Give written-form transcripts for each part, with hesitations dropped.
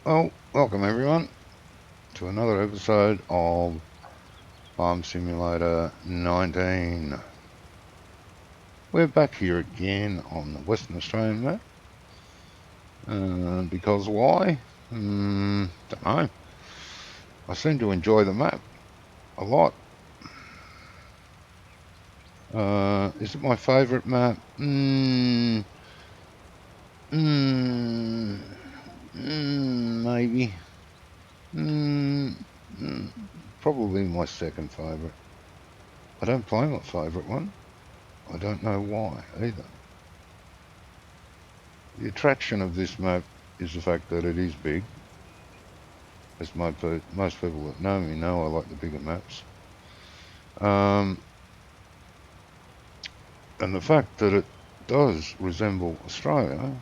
Well, welcome everyone to another episode of Farm Simulator 19. We're back here again on the Western Australian map. Because why? Don't know. I seem to enjoy the map a lot. Is it my favourite map? Maybe. Probably my second favourite. I don't play my favourite one. I don't know why either. The attraction of this map is the fact that it is big. As most people that know me know, I like the bigger maps. And the fact that it does resemble Australia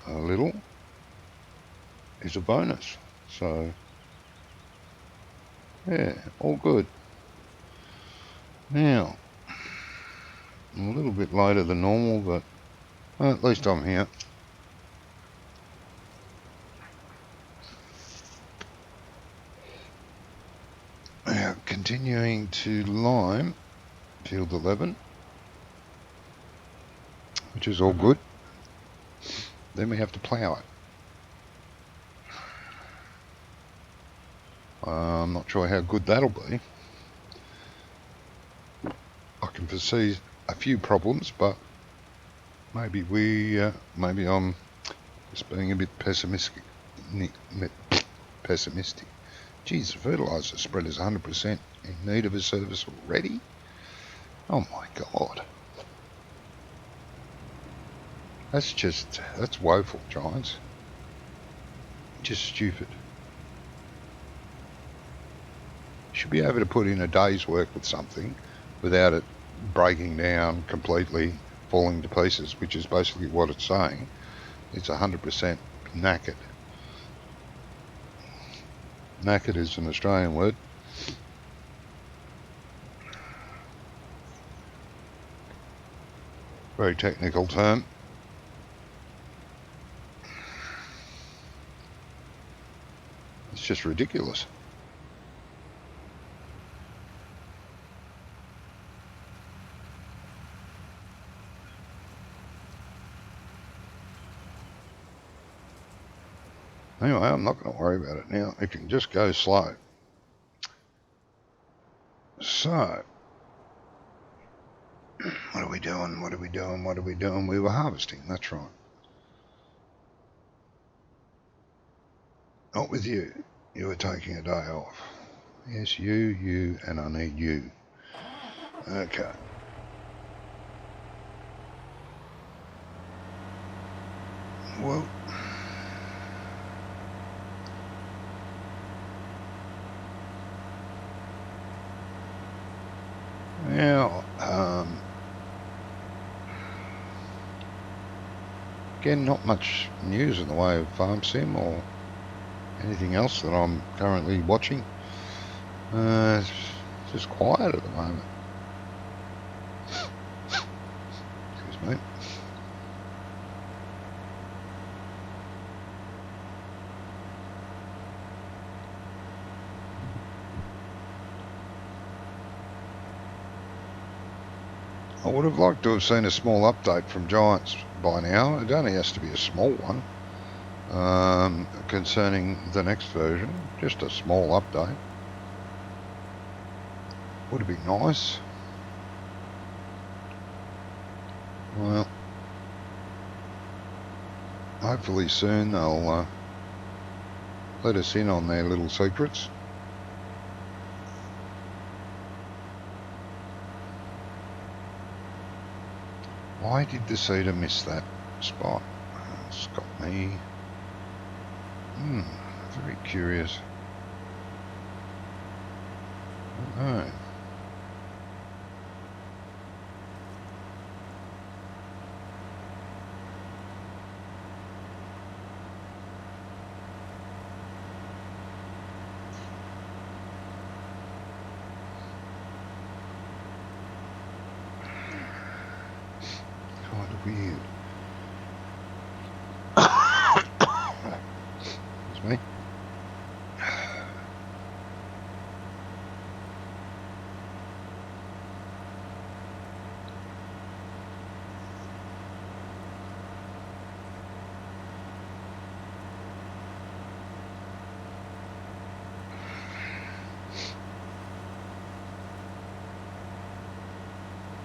a little is a bonus. So, yeah, all good. Now, I'm a little bit later than normal, but at least I'm here. Now, continuing to lime field 11, which is all good. Then we have to plough it. I'm not sure how good that'll be. I can foresee a few problems, but maybe I'm just being a bit pessimistic. Geez, the fertiliser spread is 100% in need of a service already. Oh my god, that's woeful, Giants. Just stupid. Should be able to put in a day's work with something without it breaking down completely, falling to pieces, which is basically what it's saying. It's 100% knackered. Knackered is an Australian word. Very technical term. It's just ridiculous. Anyway, I'm not going to worry about it now. It can just go slow. So, what are we doing? We were harvesting, that's right. Not with you. You were taking a day off. Yes, you, and I need you. Okay. Well, now, again, not much news in the way of Farm Sim or anything else that I'm currently watching. It's just quiet at the moment. Excuse me. I would have liked to have seen a small update from Giants by now. It only has to be a small one concerning the next version. Just a small update. Would have been nice. Well, hopefully soon they'll let us in on their little secrets. Why did the seeder miss that spot? It's got me very curious. I don't know. Kind of weird.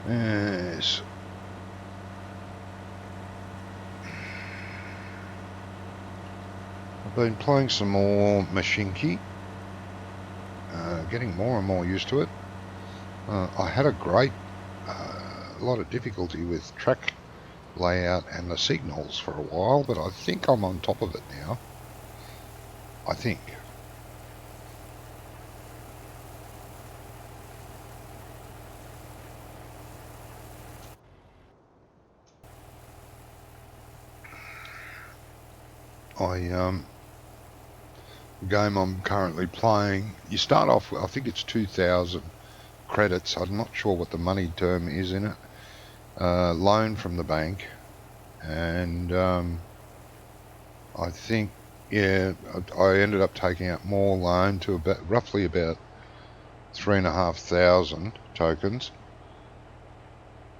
Yes. I've been playing some more Machinki. Getting more and more used to it. I had a lot of difficulty with track layout and the signals for a while, but I think I'm on top of it now. I think. The game I'm currently playing, you start off with, I think it's 2,000 credits. I'm not sure what the money term is in it. Loan from the bank, and I think, yeah, I ended up taking out more loan to roughly about 3,500 tokens,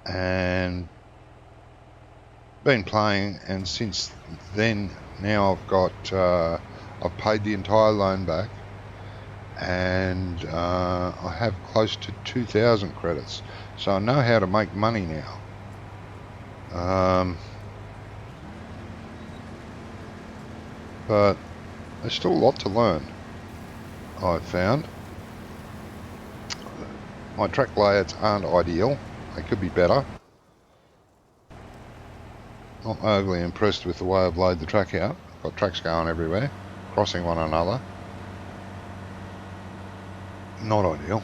and been playing, and since then now I've paid the entire loan back, and I have close to 2,000 credits, so I know how to make money now. But there's still a lot to learn, I've found. My track layouts aren't ideal. They could be better. Not overly impressed with the way I've laid the track out. Got tracks going everywhere, crossing one another. Not ideal.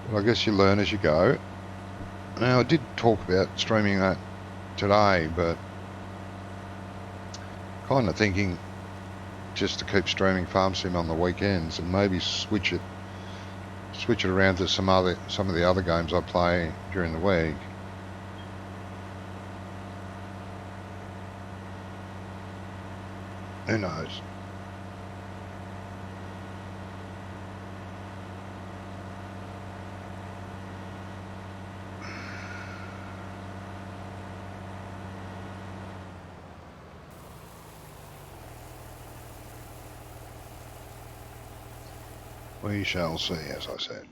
But I guess you learn as you go. Now, I did talk about streaming that today, but kind of thinking just to keep streaming Farm Sim on the weekends and maybe switch it around to some of the other games I play during the week. Who knows? We shall see, as I said.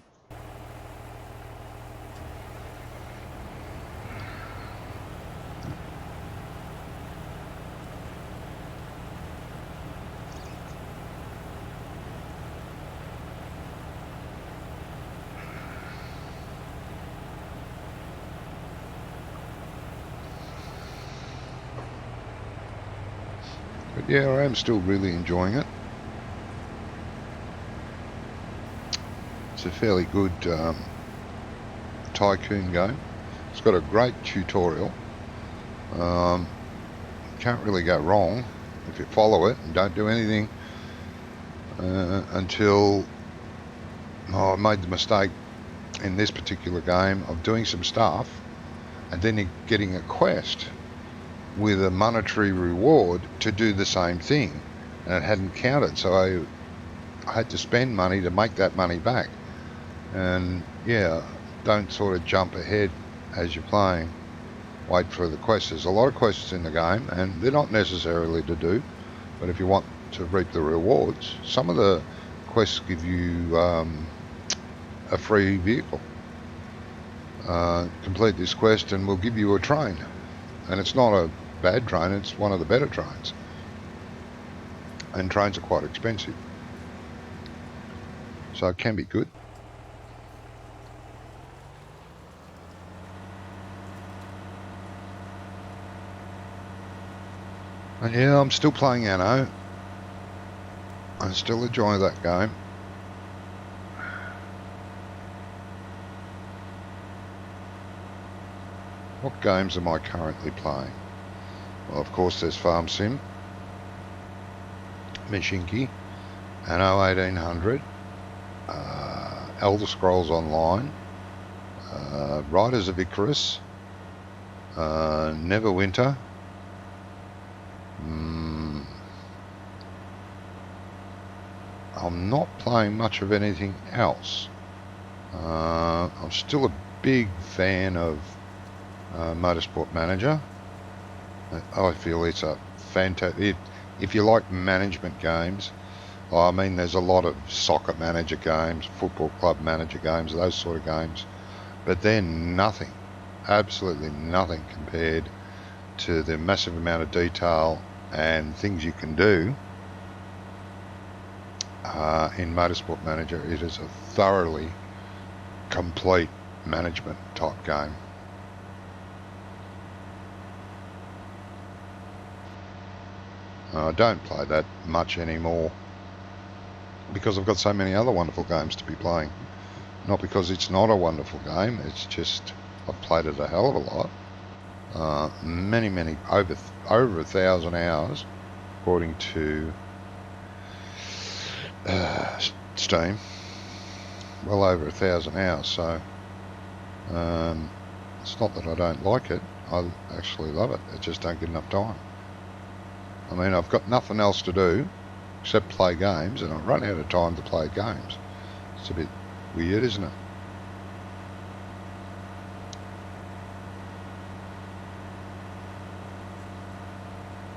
But yeah, I am still really enjoying it. It's a fairly good tycoon game. It's got a great tutorial. Can't really go wrong if you follow it and don't do anything until I made the mistake in this particular game of doing some stuff and then getting a quest with a monetary reward to do the same thing, and it hadn't counted, so I had to spend money to make that money back. And yeah, don't sort of jump ahead as you're playing. Wait for the quests. There's a lot of quests in the game, and they're not necessarily to do, but if you want to reap the rewards, some of the quests give you a free vehicle. Complete this quest and we'll give you a train, and it's not a bad train, it's one of the better trains, and trains are quite expensive, so it can be good. And yeah, I'm still playing Anno. I still enjoy that game. What games am I currently playing? Well, of course, there's Farm Sim, Machinki, Anno 1800, Elder Scrolls Online, Riders of Icarus, Neverwinter. I'm not playing much of anything else. I'm still a big fan of Motorsport Manager. I feel it's a fantastic. If you like management games, I mean, there's a lot of soccer manager games, football club manager games, those sort of games, but they're nothing, absolutely nothing compared to the massive amount of detail and things you can do in Motorsport Manager. It is a thoroughly complete management type game. I don't play that much anymore because I've got so many other wonderful games to be playing. Not because it's not a wonderful game, it's just I've played it a hell of a lot. Many, over 1,000 hours, according to Steam. Well over 1,000 hours, so it's not that I don't like it. I actually love it. I just don't get enough time. I mean, I've got nothing else to do except play games, and I run out of time to play games. It's a bit weird, isn't it?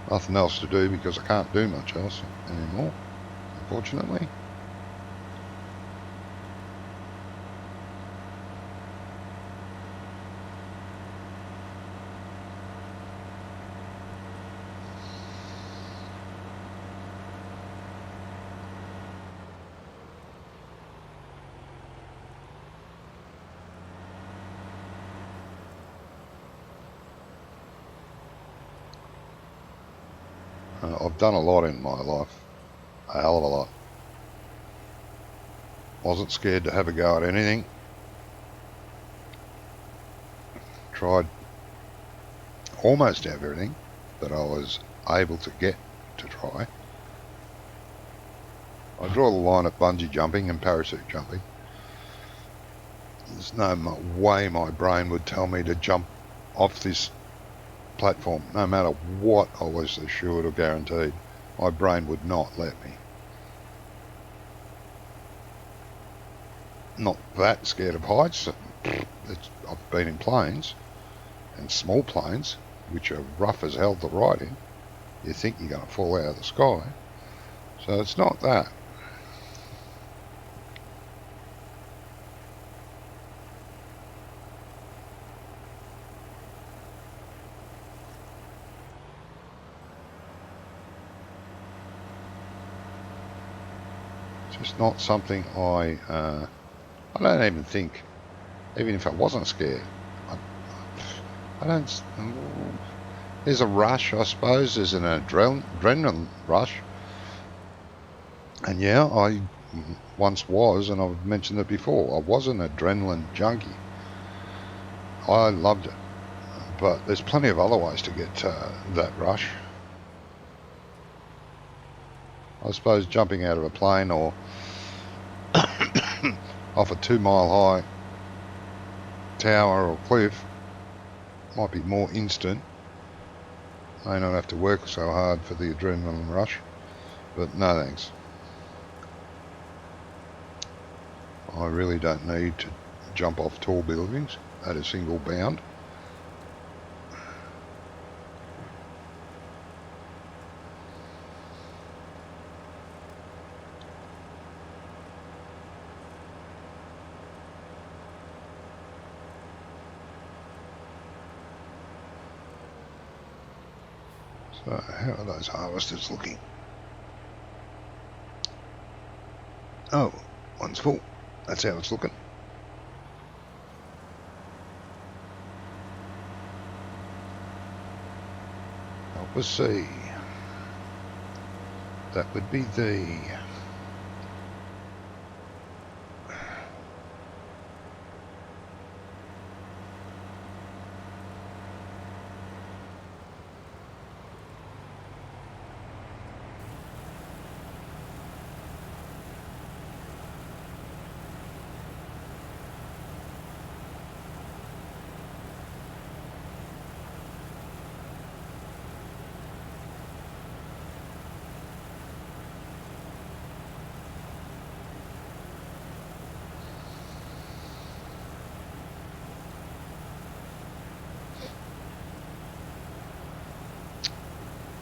Nothing else to do because I can't do much else anymore, unfortunately. I've done a lot in my life, a hell of a lot. Wasn't scared to have a go at anything. Tried almost everything that I was able to get to try. I draw the line at bungee jumping and parachute jumping. There's no way my brain would tell me to jump off this platform, no matter what I was assured or guaranteed. My brain would not let me. Not that scared of heights. I've been in planes, and small planes, which are rough as hell to ride in. You think you're going to fall out of the sky. So it's not that. Just not something I don't even think, even if I wasn't scared, I don't, there's a rush, I suppose, there's an adrenaline rush, and yeah, I once was, and I've mentioned it before, I was an adrenaline junkie. I loved it, but there's plenty of other ways to get that rush. I suppose jumping out of a plane or off a 2-mile high tower or cliff might be more instant. May not have to work so hard for the adrenaline rush, but no thanks. I really don't need to jump off tall buildings at a single bound. So how are those harvesters looking? Oh, one's full. That's how it's looking. Help us see. That would be the...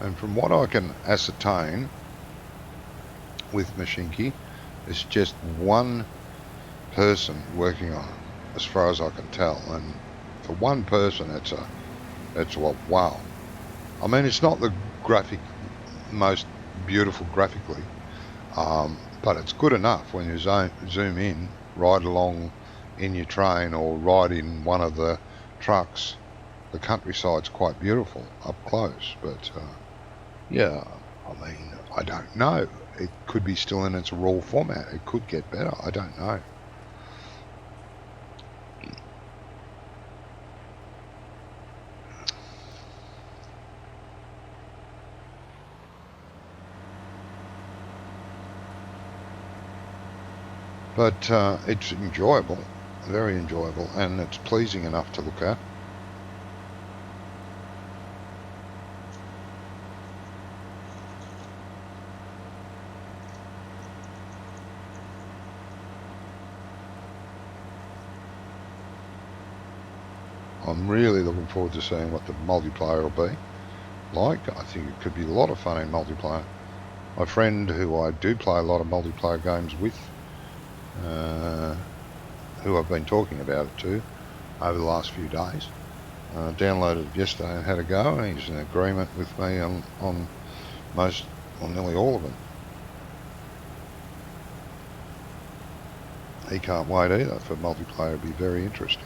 And from what I can ascertain, with Machinki. It's just one person working on it, as far as I can tell. And for one person, it's a wow. I mean, it's not the most beautiful graphically, but it's good enough when you zoom in, ride along in your train or ride in one of the trucks. The countryside's quite beautiful up close, but yeah, I mean, I don't know. It could be still in its raw format. It could get better. I don't know. But it's enjoyable, very enjoyable, and it's pleasing enough to look at. I'm really looking forward to seeing what the multiplayer will be like. I think it could be a lot of fun in multiplayer. My friend, who I do play a lot of multiplayer games with, who I've been talking about it to over the last few days, downloaded it yesterday and had a go, and he's in agreement with me on nearly all of them. He can't wait either for multiplayer to be very interesting.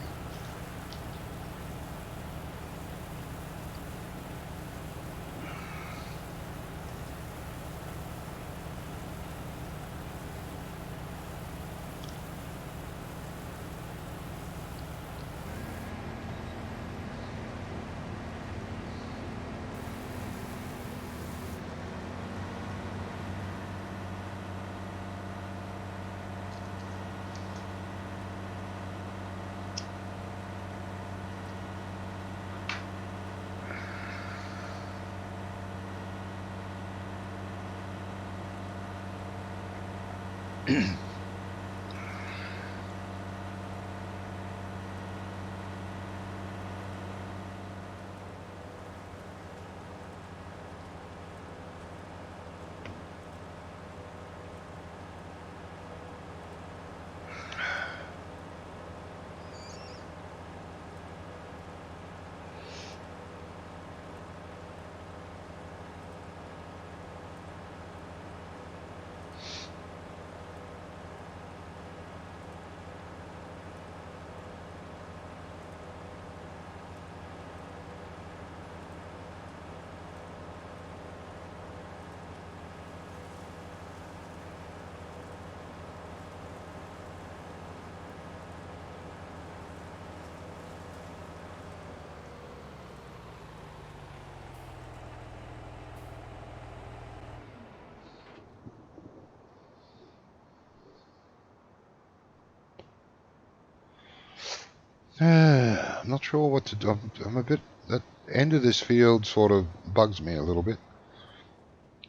I'm not sure what to do. I'm a bit. That end of this field sort of bugs me a little bit,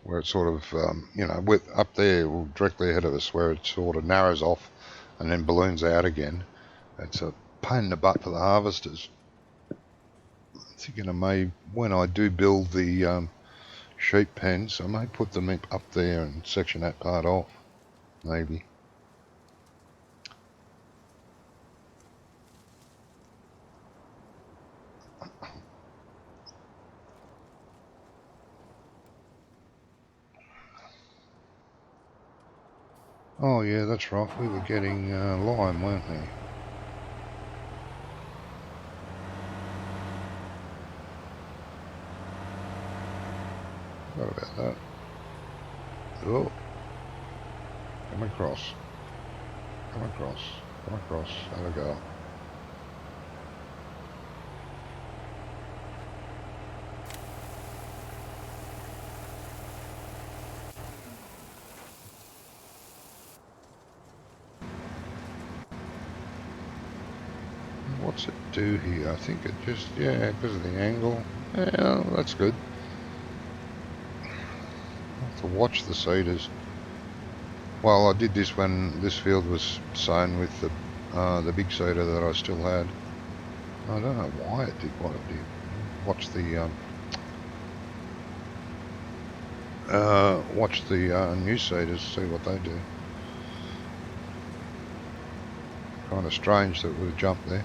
where it sort of, with up there directly ahead of us, where it sort of narrows off and then balloons out again. It's a pain in the butt for the harvesters. I'm thinking when I do build the sheep pens, I may put them up there and section that part off, maybe. Oh yeah, that's right. We were getting lime, weren't we? Forgot about that. Oh, come across. Come across. Come across. Have a go. What's it do here? I think it just, yeah, because of the angle. Yeah, that's good. I have to watch the seeders. Well, I did this when this field was sown with the big seeder that I still had. I don't know why it did what it did. Watch the watch the news seeders, see what they do. Kind of strange that it would have jumped there.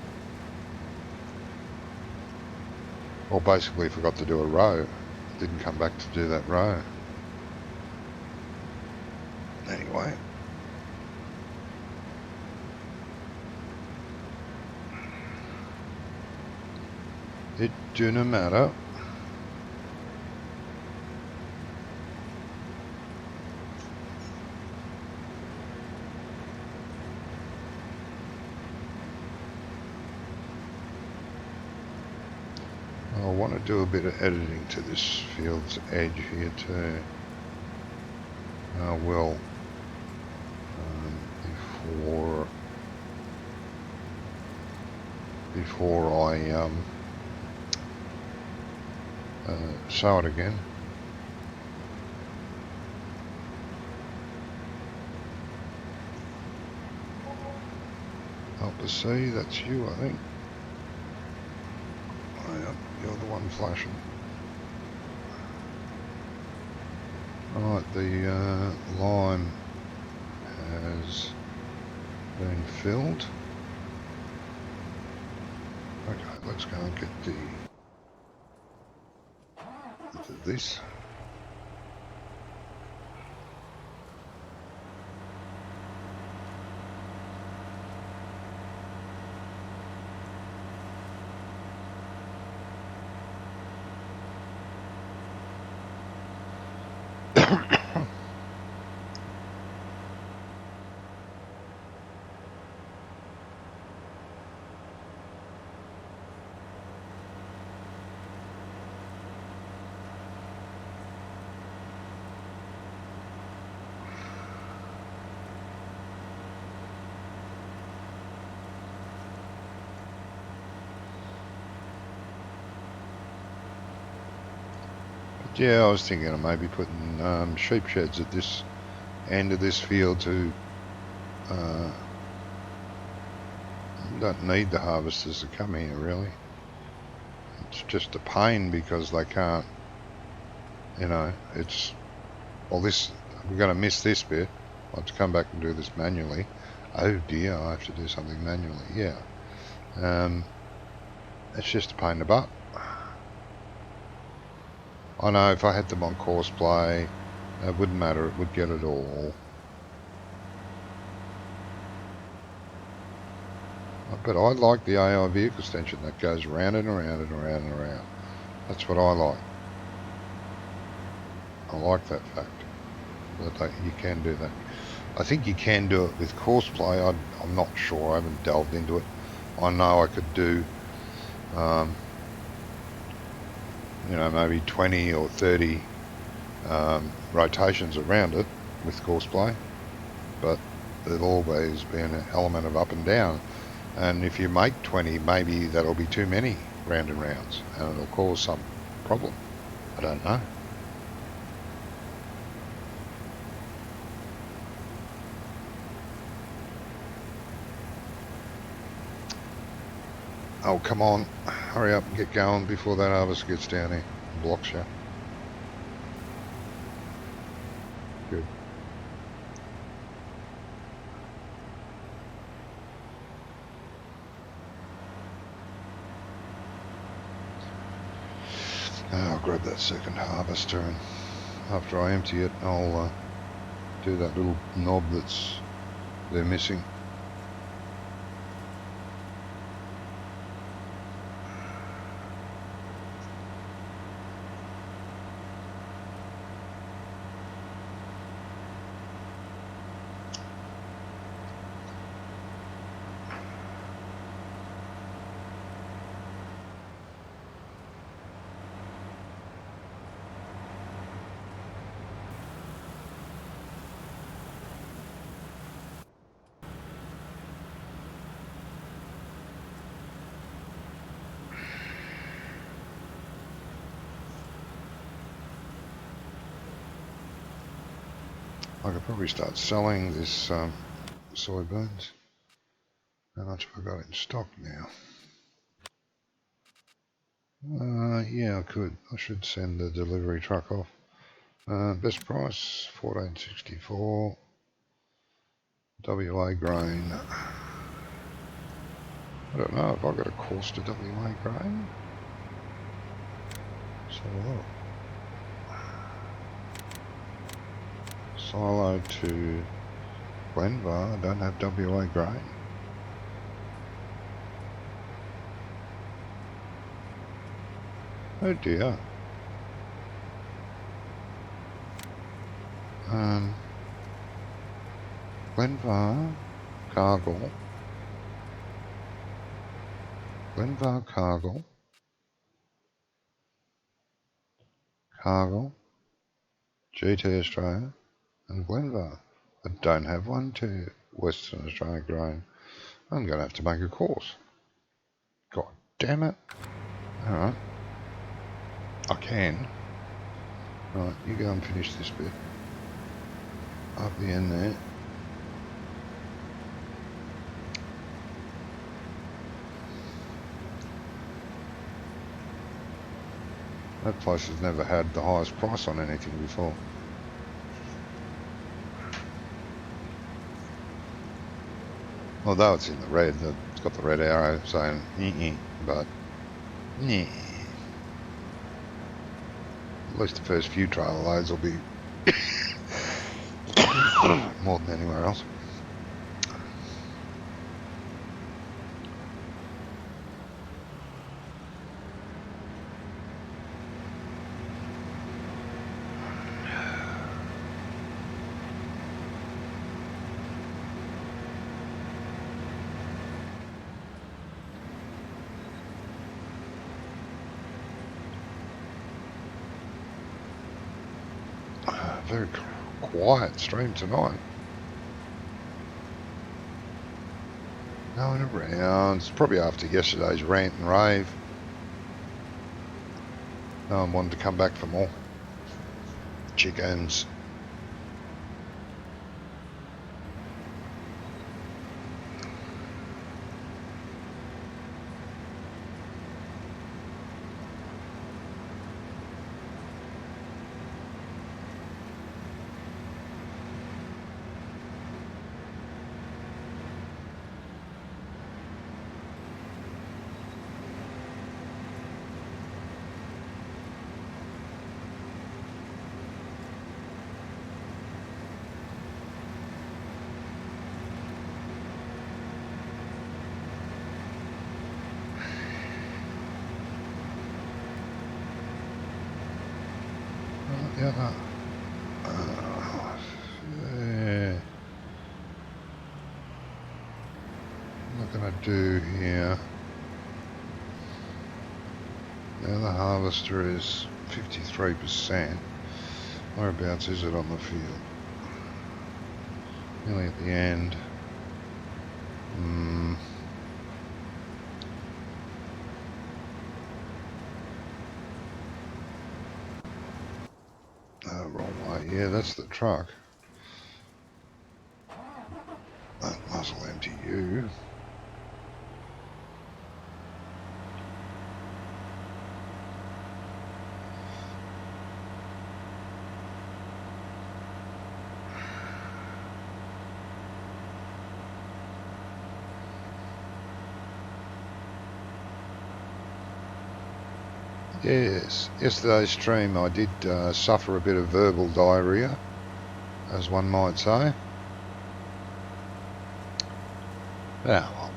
Or basically forgot to do a row. Didn't come back to do that row. Anyway. It didn't matter. I want to do a bit of editing to this field's edge here too. I will before I sow it again. Help us see, that's you, I think. Oh, yeah, you're the one flashing. Right, the lime has been filled. Okay, let's go and get this. Yeah, I was thinking of maybe putting sheep sheds at this end of this field to don't need the harvesters to come here really. It's just a pain because they can't, you know, it's, well this, we're going to miss this bit. I'll have to come back and do this manually. Oh dear, I have to do something manually, yeah. It's just a pain in the butt. I know if I had them on course play, it wouldn't matter, it would get it all. But I like the AI vehicle extension that goes round and around and around and around. That's what I like. I like that fact that you can do that. I think you can do it with course play. I'm not sure. I haven't delved into it. I know I could do, you know, maybe 20 or 30 rotations around it with course play, but there'll always be an element of up and down. And if you make 20, maybe that'll be too many round and rounds, and it'll cause some problem. I don't know. Oh, come on. Hurry up and get going before that harvest gets down here and blocks you. Good. I'll grab that second harvester, and after I empty it, I'll do that little knob they're missing. I could probably start selling this soybeans. How much have I got in stock now? Yeah, I could. I should send the delivery truck off. Best price 14.64. WA grain. I don't know if I got a course to WA grain. So look. Silo to Glenvar. I don't have WA grain. Oh dear. Glenvar, Cargill. Glenvar, Cargill. Cargill. GT Australia. And Glenvar. I don't have one to Western Australia grain. I'm going to have to make a course. God damn it. Alright. I can. Right, you go and finish this bit. Up the end there. That place has never had the highest price on anything before. Although it's in the red, it's got the red arrow saying but nah. At least the first few trailer loads will be more than anywhere else. Very quiet stream tonight. Going around. It's probably after yesterday's rant and rave. No one wanted to come back for more chickens. Yeah. What am I going to do here? Now the harvester is 53%. Whereabouts is it on the field? Nearly at the end. Wrong way. Yeah, that's the truck. That muzzle empty you. Yes, yesterday's stream I did suffer a bit of verbal diarrhea, as one might say. Well,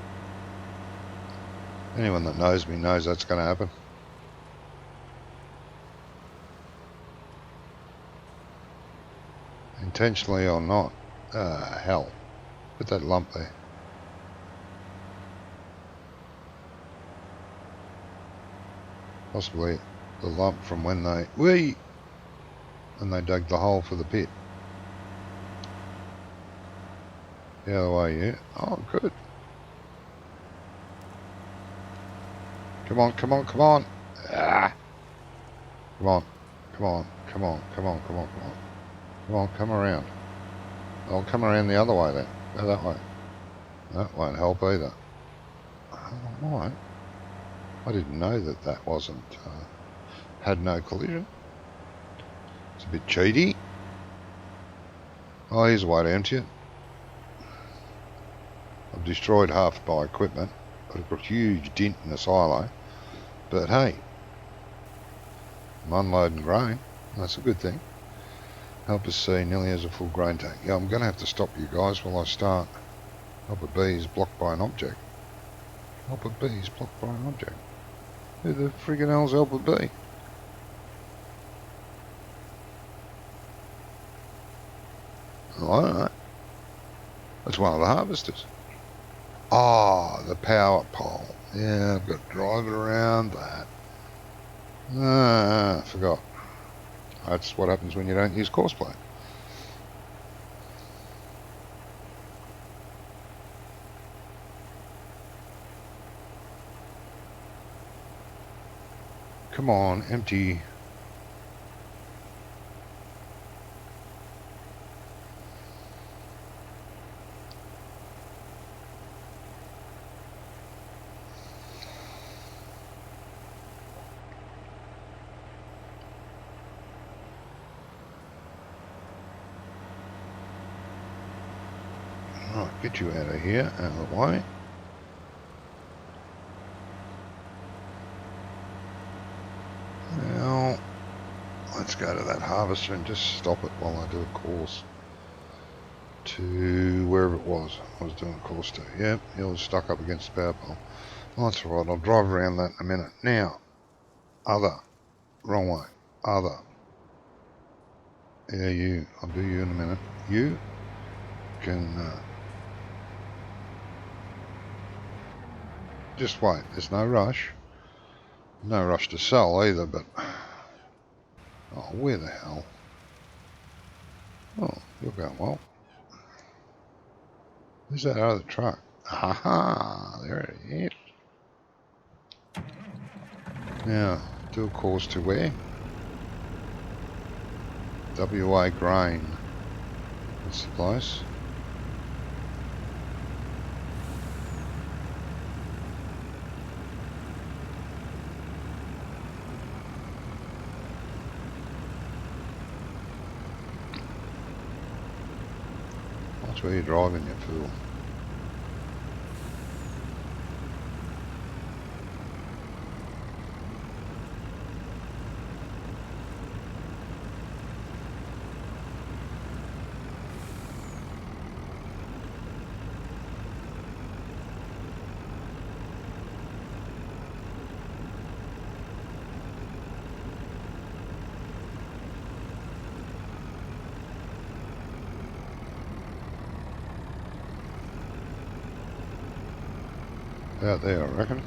anyone that knows me knows that's going to happen. Intentionally or not. Hell, put that lump there. Possibly the lump from when they dug the hole for the pit. The other way, yeah. Oh, good. Come on, come on, come on. Ah. Come on, come on, come on, come on, come on, come on. Come on, come around. I'll come around the other way then. Go that way. That won't help either. Alright. I didn't know that wasn't, had no collision. It's a bit cheaty. Oh, here's a way to empty it. I've destroyed half my equipment. I've got a huge dent in the silo. But hey, I'm unloading grain. That's a good thing. Help us see, nearly has a full grain tank. Yeah, I'm going to have to stop you guys while I start. Helper B is blocked by an object. Helper B is blocked by an object. Who the friggin' hell's Helper B? Oh, I don't know. That's one of the harvesters. Ah, the power pole. Yeah, I've got to drive it around that. Ah, I forgot. That's what happens when you don't use course plane. Come on, empty. Right, get you out of here, out of the way. Now, let's go to that harvester and just stop it while I do a course to wherever it was. I was doing a course to. Yep, it was stuck up against the power pole. Oh, that's alright, I'll drive around that in a minute. Now, other. Wrong way. Other. Yeah, you. I'll do you in a minute. You can just wait. There's no rush. No rush to sell either, but... Oh, where the hell? Oh, you're going well. Who's that other truck? Aha! There it is. Now, do a course to where? WA Grain. That's the place. That's where you're driving, you fool. Out there, I reckon.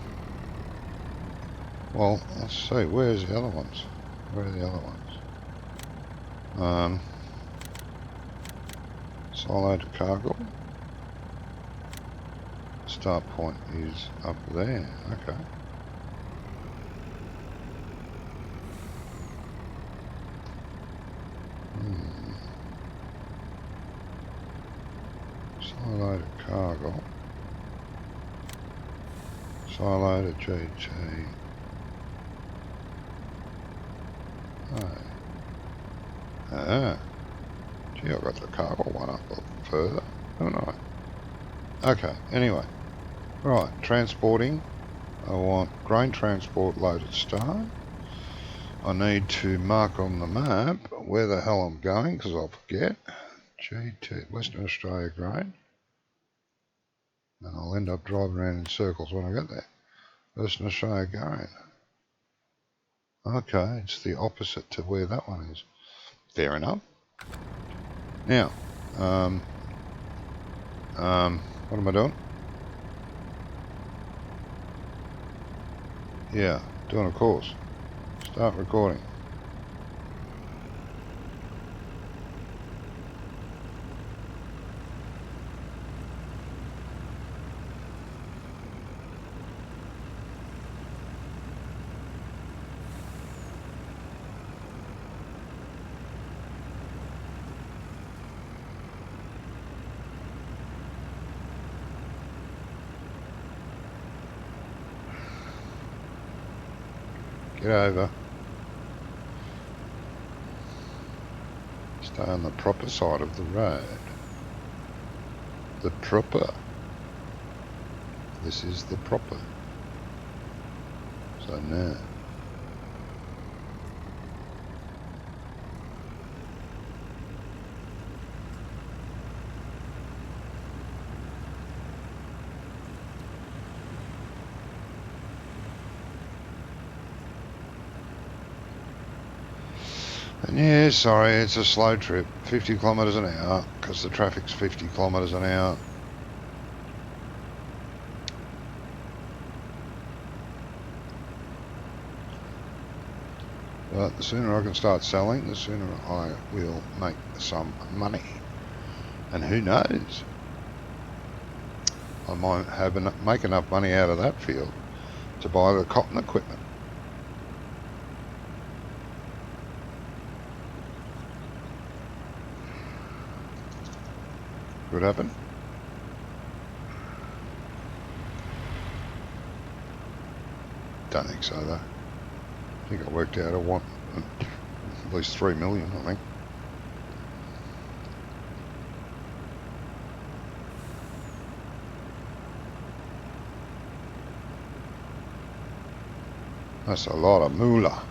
Well, let's see. Where's the other ones? Where are the other ones? Silo to cargo. Start point is up there. Okay. Silo to cargo. Silo to GT. Oh. Ah. Gee, I got the cargo one up a little further, haven't I? Okay, anyway. Right, transporting. I want grain transport loaded start. I need to mark on the map where the hell I'm going, because I'll forget. GT, Western Australia grain. And I'll end up driving around in circles when I get there. Western Australia grain. Okay, it's the opposite to where that one is. Fair enough. Now, what am I doing? Yeah, doing a course. Start recording. Get over. Stay on the proper side of the road. The proper. This is the proper. So now. And yeah, sorry, it's a slow trip. 50 kilometres an hour, because the traffic's 50 kilometres an hour. But the sooner I can start selling, the sooner I will make some money. And who knows? I might make enough money out of that field to buy the cotton equipment. Could happen. Don't think so though. I think I worked out I want at least 3 million, I think. That's a lot of moolah.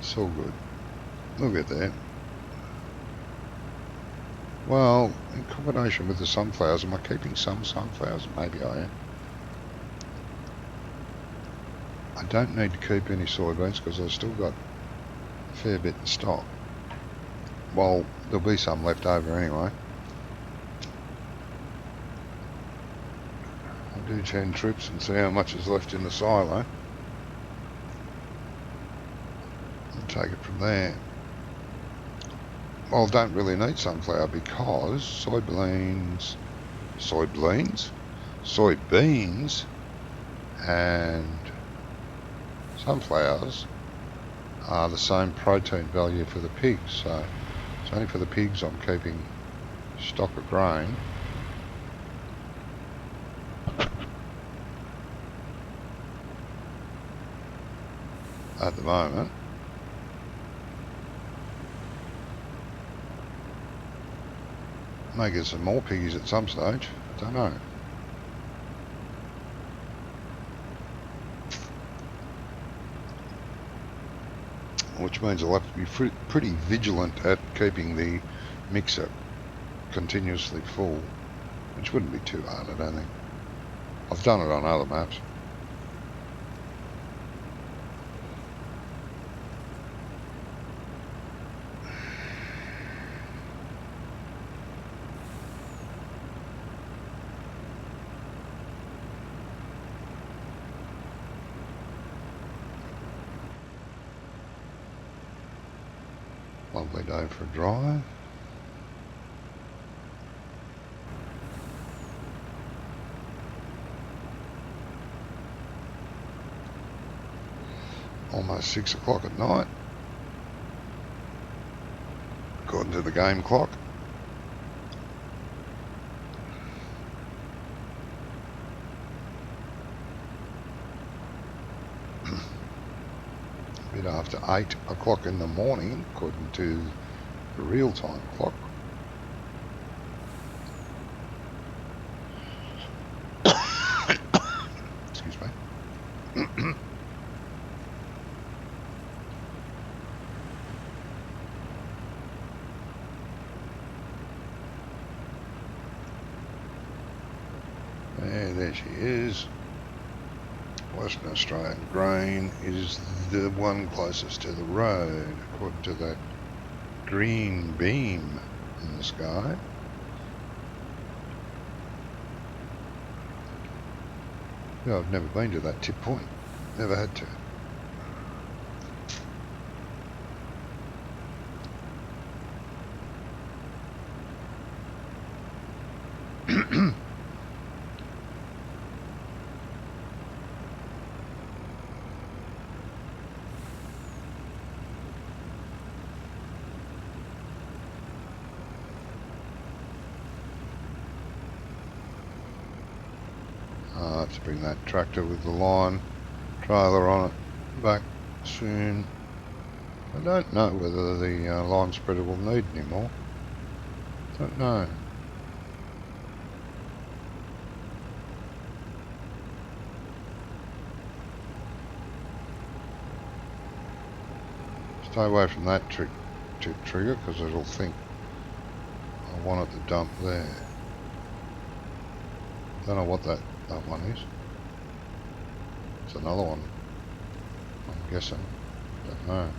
So good. Look at that. Well, in combination with the sunflowers, am I keeping some sunflowers? Maybe I am. I don't need to keep any soybeans because I've still got a fair bit in stock. Well, there'll be some left over anyway. I'll do 10 trips and see how much is left in the silo. And take it from there. Well, don't really need sunflower because soybeans, and sunflowers are the same protein value for the pigs. So it's only for the pigs I'm keeping stock of grain. At the moment. May get some more piggies at some stage. Don't know. Which means I'll have to be pretty vigilant at keeping the mixer continuously full, which wouldn't be too hard, I don't think. I've done it on other maps. Lovely day for a drive. Almost 6 o'clock at night, according to the game clock. A bit after 8 o'clock in the morning, according to the real-time clock. Excuse me. There she is. Western Australian grain is the one closest to the road, according to that green beam in the sky. Yeah, I've never been to that tip point. Never had to. have to bring that tractor with the line trailer on it back soon. I don't know whether the line spreader will need anymore. Don't know. Stay away from that tip trigger because it'll think I want it to dump there. Don't know what that one is. It's another one, I'm guessing. Don't know.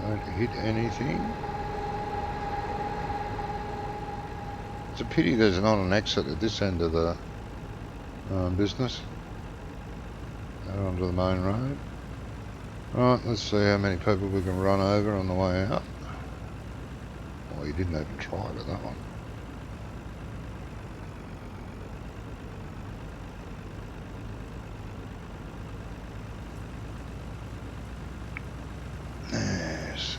Don't hit anything. It's a pity there's not an exit at this end of the business. Out onto the main road. Right, let's see how many people we can run over on the way out. Oh, he didn't even try with that one. Yes.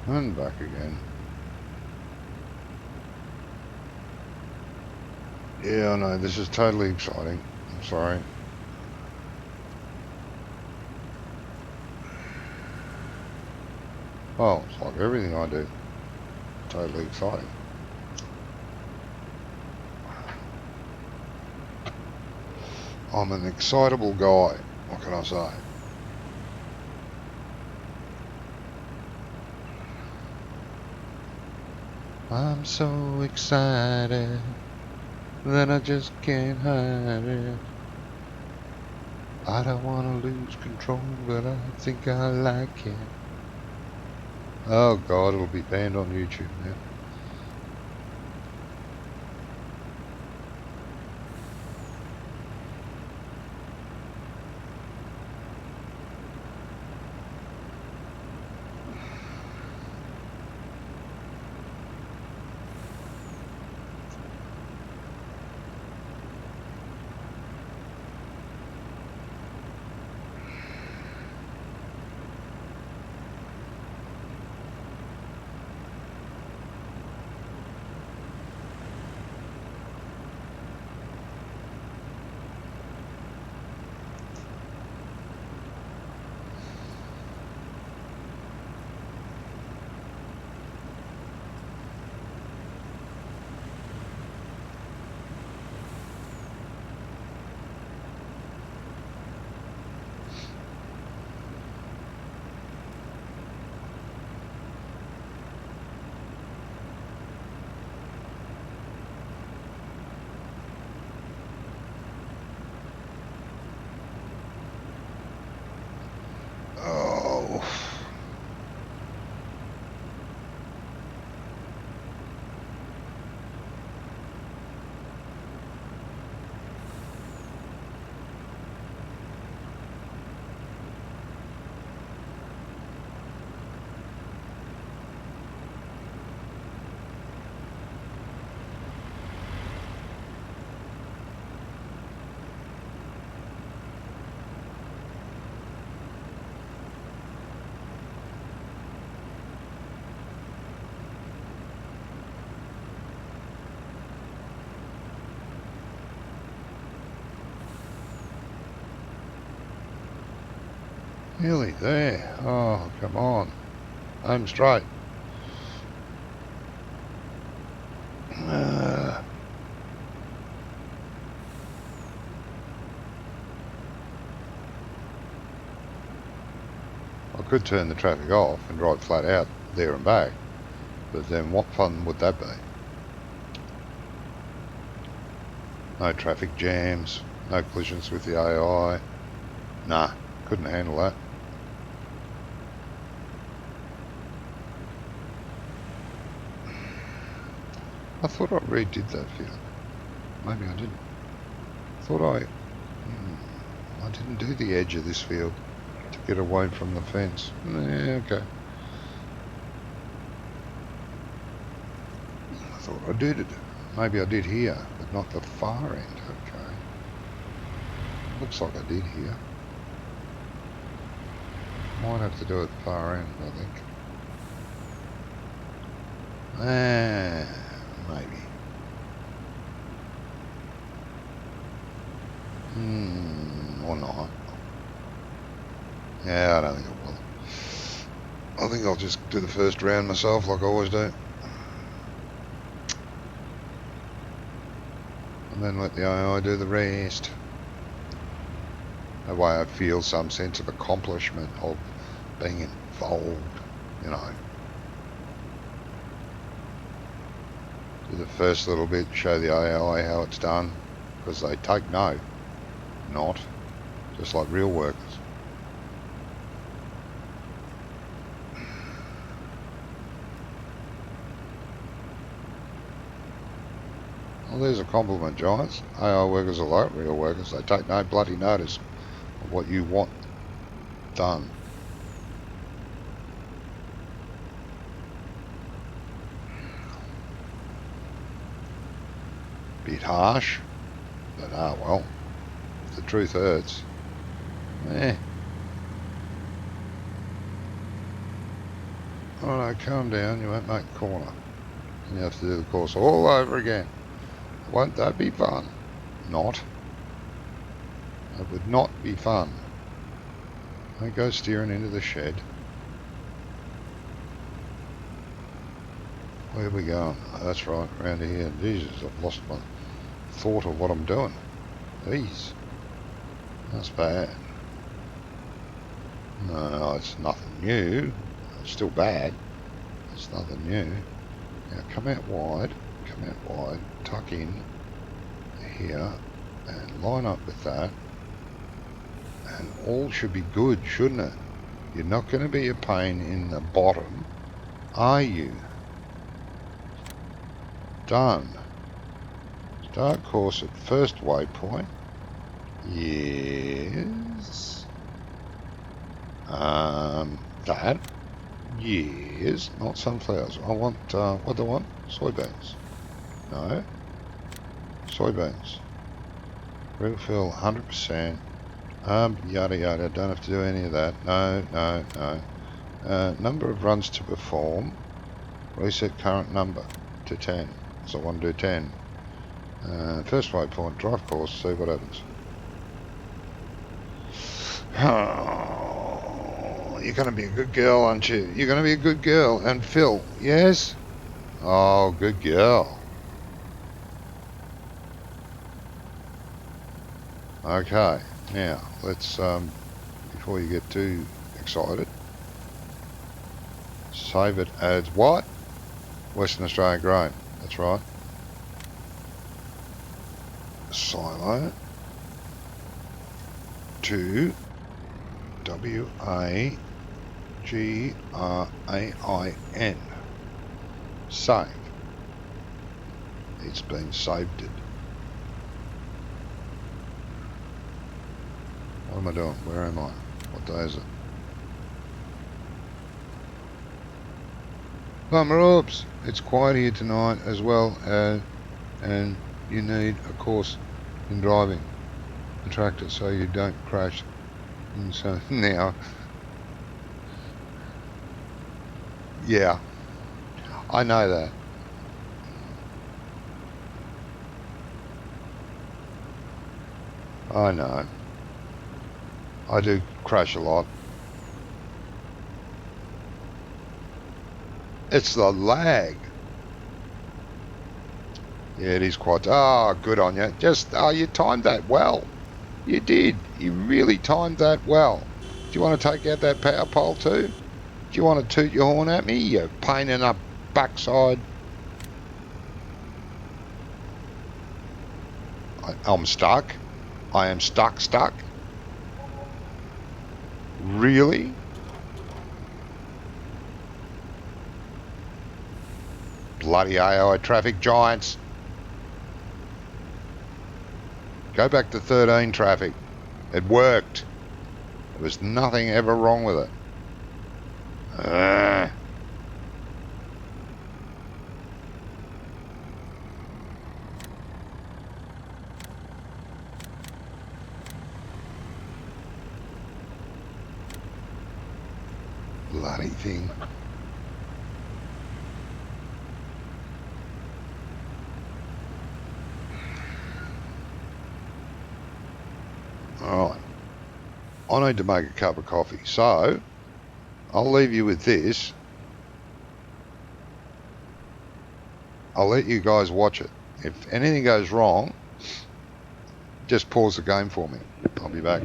And back again. Yeah, I know, this is totally exciting. I'm sorry. Well, it's like everything I do. Totally exciting. I'm an excitable guy. What can I say? I'm so excited that I just can't hide it. I don't want to lose control, but I think I like it. Oh God, it'll be banned on YouTube now. Oh. Nearly there. Oh, come on. Home straight. I could turn the traffic off and drive flat out there and back, but then what fun would that be? No traffic jams, no collisions with the AI. Nah, couldn't handle that. I thought I redid that field. Maybe I didn't. I didn't do the edge of this field to get away from the fence. Yeah, okay. I thought I did it. Maybe I did here, but not the far end. Okay. Looks like I did here. Might have to do it far end, I think. Maybe. Or not. Yeah, I don't think I will. I think I'll just do the first round myself like I always do. And then let the AI do the rest. That way I feel some sense of accomplishment of being involved, you know. Do the first little bit, show the AI how it's done, because they take note, not just like real workers. Well, there's a compliment, Giants. AI workers are like real workers. They take no bloody notice of what you want done. Bit harsh, but well, the truth hurts. Alright, calm down, you won't make a corner. And you have to do the course all over again. Won't that be fun? Not. It would not be fun. Don't go steering into the shed. Where are we going? Oh, that's right, around here. Jesus, I've lost my thought of what I'm doing. Jeez. That's bad. No, it's nothing new. It's still bad. It's nothing new. Now come out wide, tuck in here, and line up with that. And all should be good, shouldn't it? You're not going to be a pain in the bottom, are you? Done. Start course at first waypoint. Yes. That. Yes. Not sunflowers. I want, what do I want? Soybeans. No. Soybeans. Refill 100%. Yada yada. Don't have to do any of that. No. Number of runs to perform. Reset current number to 10. So I want to do 10. First waypoint, drive course, see what happens. Oh, you're going to be a good girl, aren't you? You're going to be a good girl. And Phil, yes? Oh, good girl. Okay, now let's, before you get too excited, save it as what? Western Australia grain. That's right. Silo to WAGRAIN. Save. It's been saved. What am I doing? Where am I? What day is it? Farmer Orbs, it's quiet here tonight as well, and you need a course in driving a tractor so you don't crash. And so now, yeah, I know that. I know. I do crash a lot. It's the lag. Yeah, it is quite. Oh, good on you. You timed that well. You did. You really timed that well. Do you want to take out that power pole too? Do you want to toot your horn at me, you pain in the backside? I'm stuck. I am stuck. Really? Bloody AI traffic giants. Go back to 13 traffic. It worked. There was nothing ever wrong with it. Bloody thing. All right. I need to make a cup of coffee, so I'll leave you with this. I'll let you guys watch it. If anything goes wrong, just pause the game for me. I'll be back.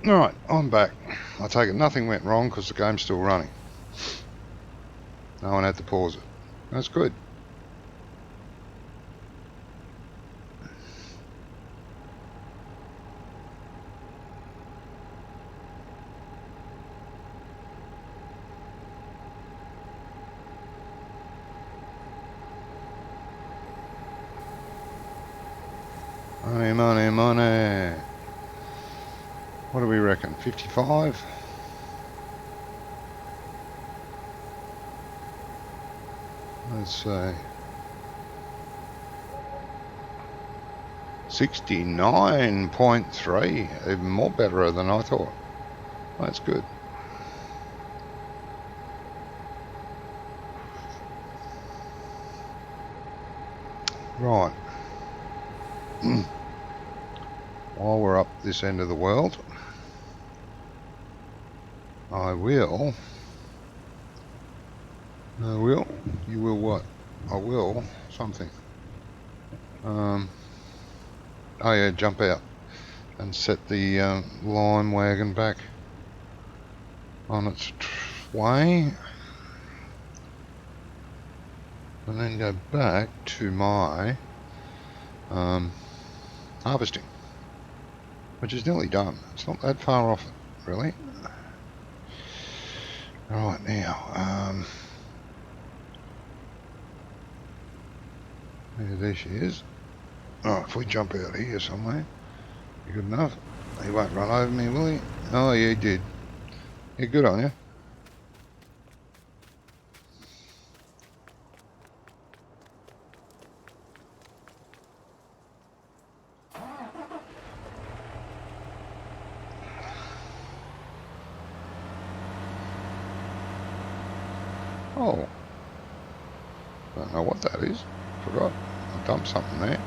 Alright, I'm back. I take it nothing went wrong because the game's still running. No one had to pause it. That's good. Money, money, money. What do we reckon? 55? Let's say 69.3. Even more better than I thought. That's good. Right. While we're up this end of the world, you will what? I will something. Oh yeah, jump out and set the lime wagon back on its way, and then go back to my harvesting, which is nearly done. It's not that far off it, really. Right now, there she is. Oh, if we jump out here somewhere, you good enough? He won't run over me, will he? Oh, yeah, he did. Yeah, good on you. Oh, don't know what that is. Forgot. I dumped something there.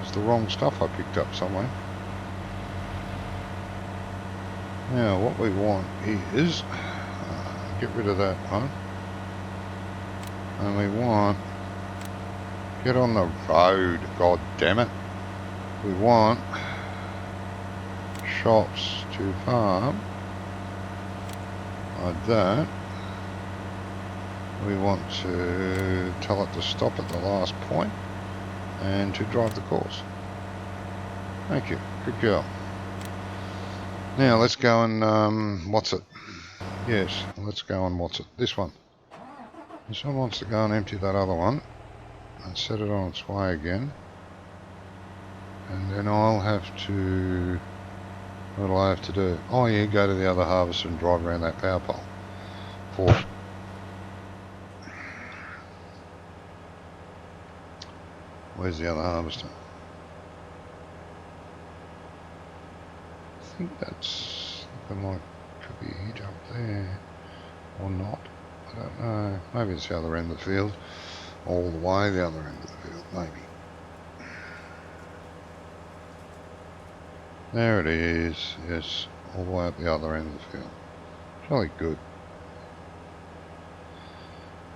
It's the wrong stuff I picked up somewhere. Now, what we want is get rid of that one, and we want get on the road. God damn it! We want shops to farm like that. We want to tell it to stop at the last point and to drive the course. Thank you. Good girl. Now let's go and what's it? Yes, let's go and what's it? This one. This one wants to go and empty that other one and set it on its way again. And then I'll have to... What'll I have to do? Oh yeah, go to the other harvester and drive around that power pole. Where's the other harvester? I think that's looking like could be a hitch up there. Or not. I don't know. Maybe it's the other end of the field. All the way the other end of the field, maybe. There it is. Yes, all the way up the other end of the field. Jolly good.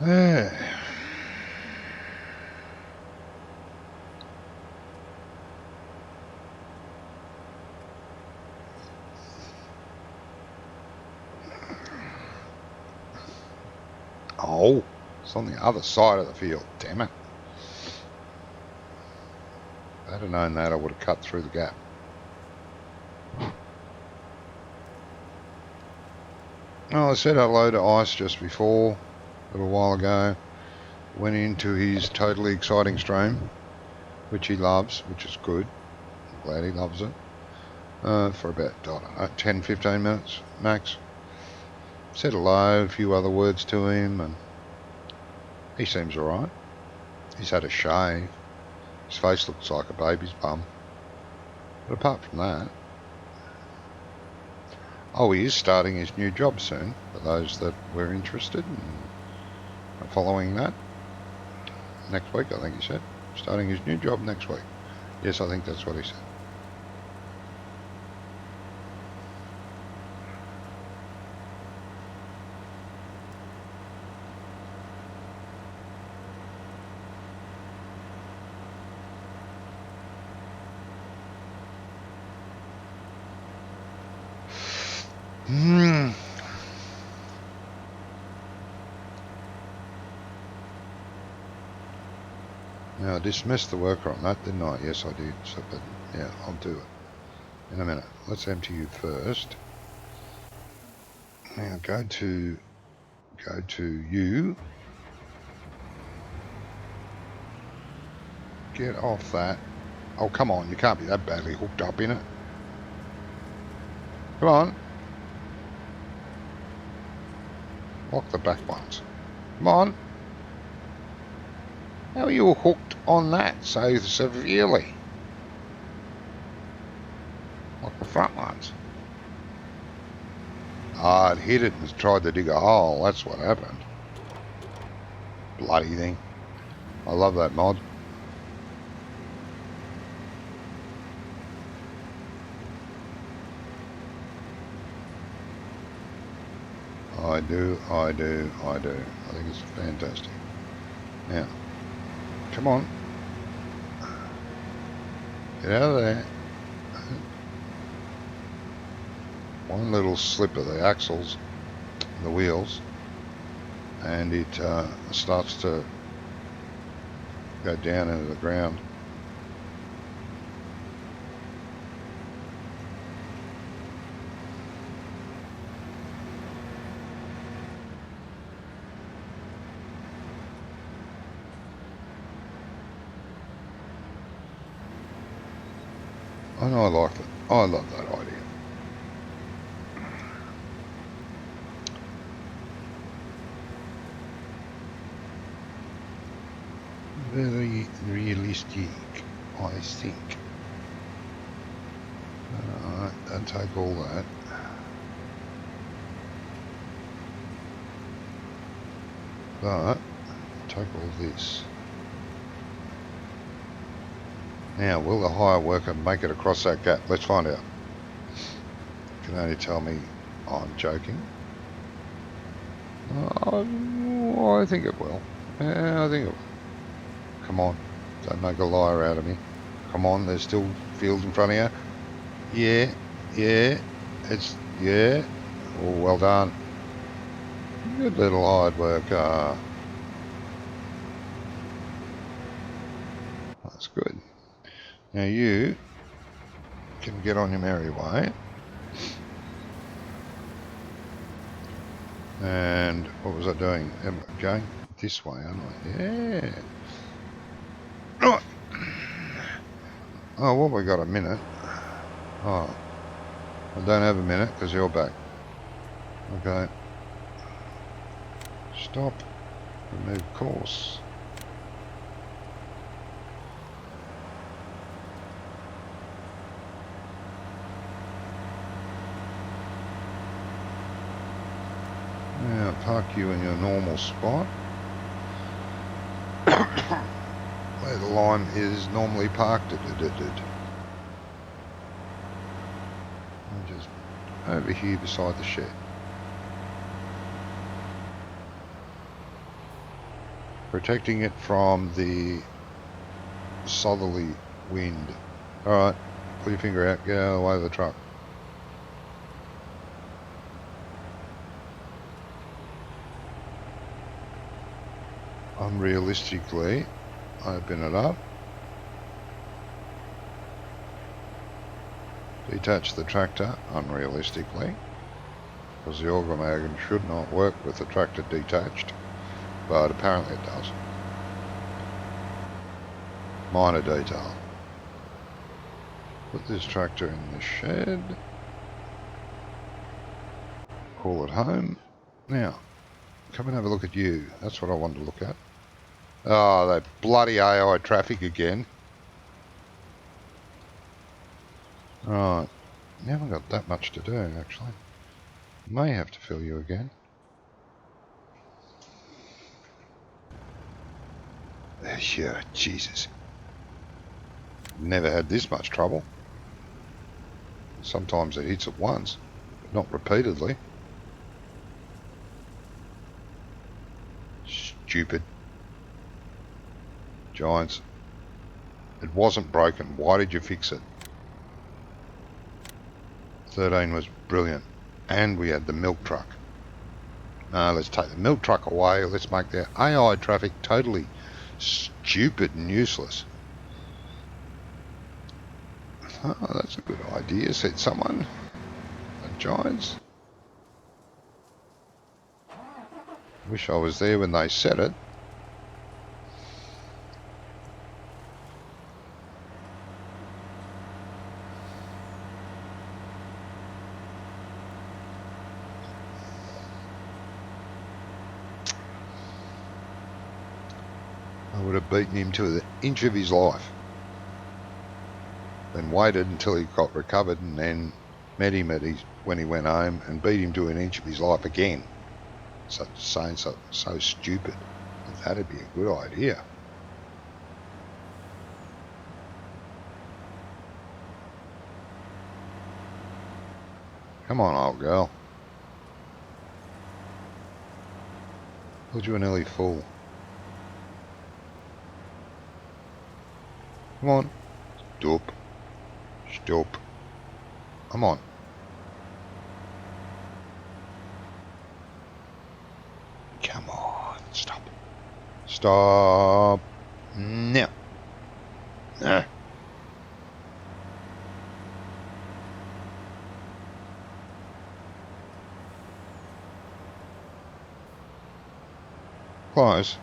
There. Oh, it's on the other side of the field, damn it. If I'd have known that, I would have cut through the gap. Well, I said hello to Ice just before, a little while ago. Went into his totally exciting stream, which he loves, which is good. I'm glad he loves it. For about, I don't know, 10-15 minutes max. Said hello, a few other words to him, and he seems alright. He's had a shave. His face looks like a baby's bum. But apart from that... Oh, he is starting his new job soon, for those that were interested in following that. Next week, I think he said. Starting his new job next week. Yes, I think that's what he said. Hmm. Now I dismissed the worker on that, didn't I? Yes, I did. So, but yeah, I'll do it in a minute. Let's empty you first. Now go to you. Get off that. Oh, come on, you can't be that badly hooked up in it. Come on. Lock the back ones. Come on. How are you hooked on that so severely? Lock the front ones. Ah, it hit it and tried to dig a hole. That's what happened. Bloody thing. I love that mod. I do. I think it's fantastic. Now, come on. Get out of there. One little slip of the axles, the wheels, and it starts to go down into the ground. I know I like it. I love that idea. Very realistic, I think. Alright, don't take all that. But take all this. Now, will the hire worker make it across that gap? Let's find out. You can only tell me I'm joking. I think it will. Yeah, I think it will. Come on, don't make a liar out of me. Come on, there's still fields in front of you. Yeah, yeah, yeah. Oh, well done. Good little hard worker. That's good. Now you can get on your merry way. And what was I doing? I'm going this way, aren't I? Yeah. Right. Oh, well, we got a minute. Oh, I don't have a minute because you're back. Okay. Stop. Remove course. Now park you in your normal spot. Where the line is normally parked. I'm just over here beside the shed. Protecting it from the southerly wind. Alright, put your finger out, get out of the way of the truck. Unrealistically, open it up. Detach the tractor, unrealistically, because the auger wagon should not work with the tractor detached, but apparently it does. Minor detail. Put this tractor in the shed. Call it home. Now, come and have a look at you. That's what I wanted to look at. Oh, that bloody AI traffic again. Right. You haven't got that much to do, actually. May have to fill you again. Yeah, Jesus. Never had this much trouble. Sometimes it hits at once, but not repeatedly. Stupid. Giants. It wasn't broken. Why did you fix it? 13 was brilliant. And we had the milk truck. No, let's take the milk truck away. Let's make their AI traffic totally stupid and useless. Oh, that's a good idea, said someone. The Giants. Wish I was there when they said it. I would have beaten him to the inch of his life. Then waited until he got recovered and then met him when he went home and beat him to an inch of his life again. So stupid. But that'd be a good idea. Come on, old girl. Thought you were nearly full. Come on. Stop. Stop. Come on. Come on. Stop. Stop. Now. Close.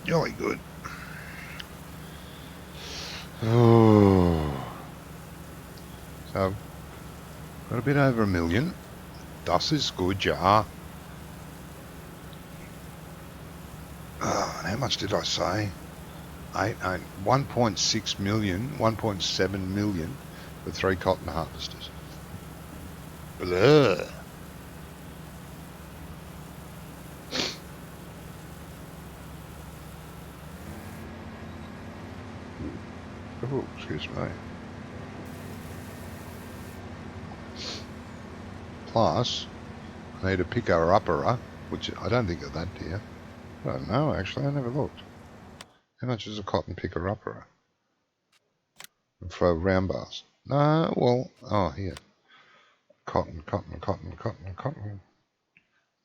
Jolly good. Oh. So, got a bit over 1 million. Das ist good, ja. How much did I say? 1.6 million, 1.7 million for 3 cotton harvesters. Blah. Oh, excuse me. Plus, I need a picker-upper, which I don't think of that, dear. I don't know, actually, I never looked. How much is a cotton picker-upper? For round bars? No, well, oh, here. Cotton.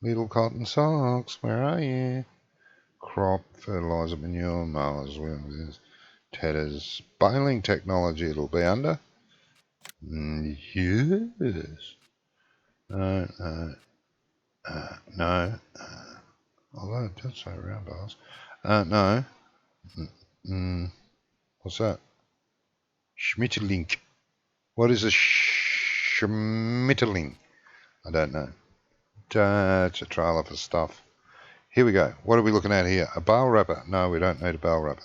Little cotton socks, where are you? Crop, fertilizer, manure, mowers, tatters, baling technology it'll be under. Yes. No. Although it does say round bars. No. What's that? Schmetterling. What is a Schmetterling? I don't know. It's a trailer for stuff. Here we go. What are we looking at here? A bale wrapper? No, we don't need a bale wrapper.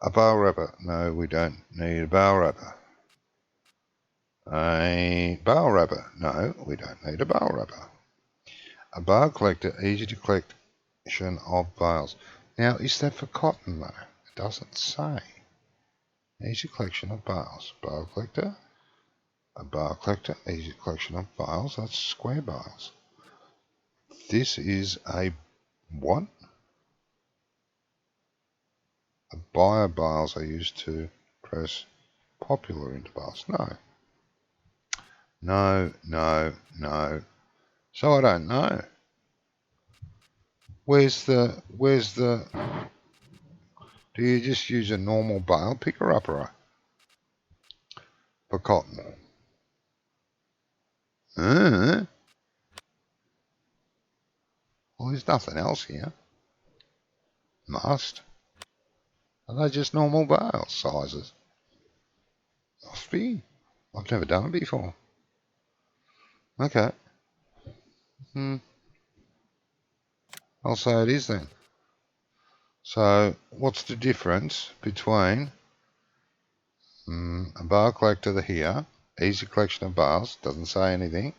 A bale wrapper? No, we don't need a bale wrapper. A bale wrapper? No, we don't need a bale wrapper. A bale collector, easy to collection of bales. Now, is that for cotton though? It doesn't say. Easy collection of bales. Bale collector. A bale collector, easy collection of bales. That's square bales. This is a what? A bio bales are used to press popular into bales. No. No. So I don't know. Where's the, do you just use a normal bale picker-upper for cotton? Well, there's nothing else here. Must. Are they just normal bale sizes? Must be. I've never done it before. Okay. I'll say it is then. So, what's the difference between a bale collector here, easy collection of bales, doesn't say anything.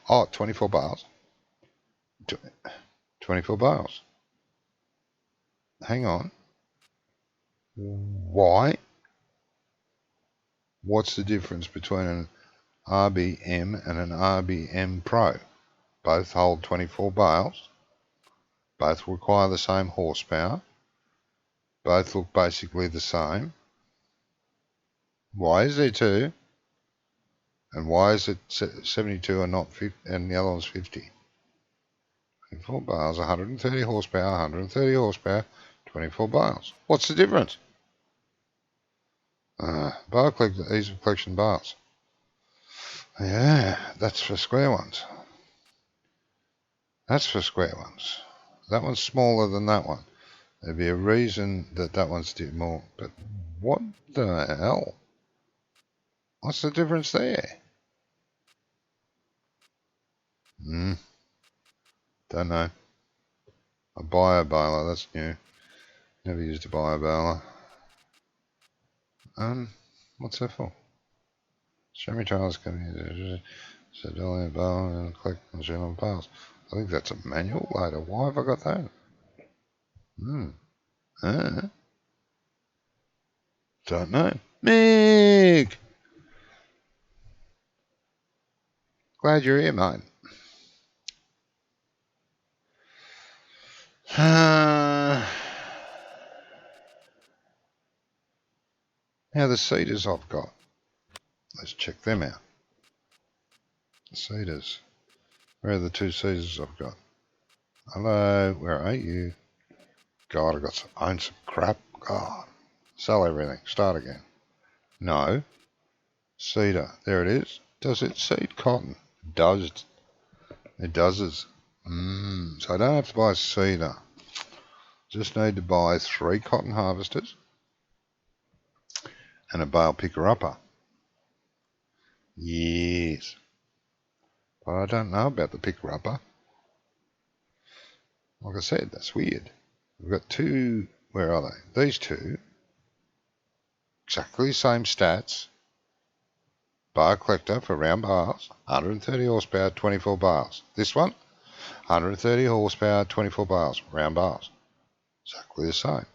Oh, 24 bales. 24 bales. Hang on. Why? What's the difference between an RBM and an RBM Pro? Both hold 24 bales. Both require the same horsepower. Both look basically the same. Why is there two? And why is it 72 and not 50, and the other one's 50? 24 bales, 130 horsepower, 130 horsepower, 24 bales. What's the difference? Bale collector, ease of collection bales. Yeah, that's for square ones. That's for square ones. That one's smaller than that one. There'd be a reason that that one's more. But what the hell? What's the difference there? Don't know. A bio baler, that's new. Never used a bio baler. What's that for? Semi trials can be Sedalia baler and collect and shell on bales. I think that's a manual loader. Why have I got that? Don't know. Mick! Glad you're here, mate. Now the cedars I've got. Let's check them out. The cedars. Where are the two cedars I've got? Hello, where are you? God, I've got to own some crap. God. Sell everything. Start again. No. Cedar. There it is. Does it seed cotton? It does. It does. So I don't have to buy cedar. Just need to buy 3 cotton harvesters and a bale picker-upper. Yes. But I don't know about the picker-upper. Like I said, that's weird. We've got 2, where are they? These 2, exactly the same stats. Bar collector for round bales, 130 horsepower, 24 bales. This one, 130 horsepower, 24 bales, round bales. Exactly the same.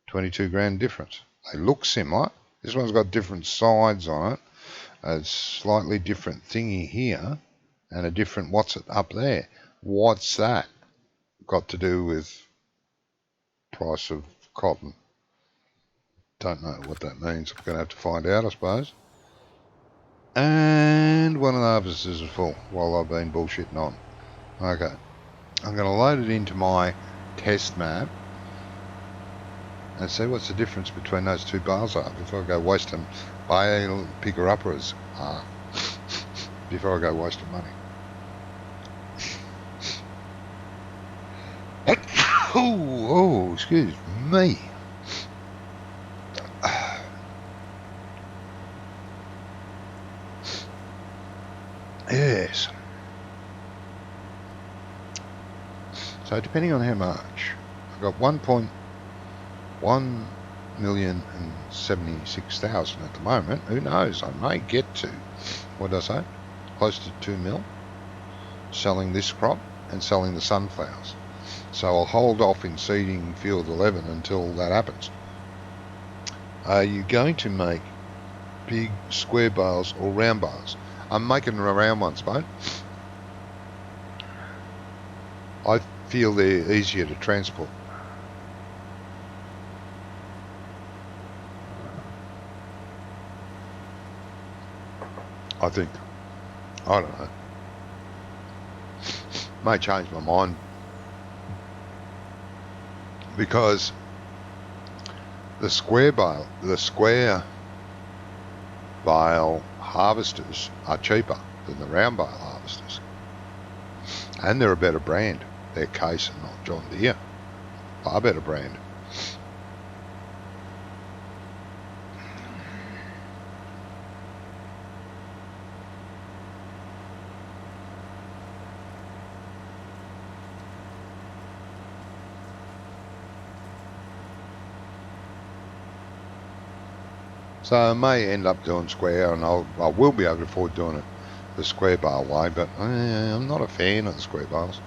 22 grand difference. They look similar. This one's got different sides on it. A slightly different thingy here and a different what's it up there. What's that got to do with price of cotton? Don't know what that means. I'm going to have to find out, I suppose. And one of the harvesters is full while I've been bullshitting on. Okay. I'm going to load it into my test map and see what's the difference between those 2 bales are before I go wasting bale picker-uppers before I go wasting money. Oh, excuse me. Yes. So depending on how much, I've got 1,076,000 at the moment. Who knows? I may get to, what did I say? Close to 2 mil. Selling this crop and selling the sunflowers. So I'll hold off in seeding field 11 until that happens. Are you going to make big square bales or round bales? I'm making round ones, mate. I feel they're easier to transport. I think. I don't know. May change my mind. Because the square bale harvesters are cheaper than the round bale harvesters. And they're a better brand. They're Case and not John Deere. Far better brand. So I may end up doing square, and I will be able to afford doing it the square bale way, but I'm not a fan of the square bales.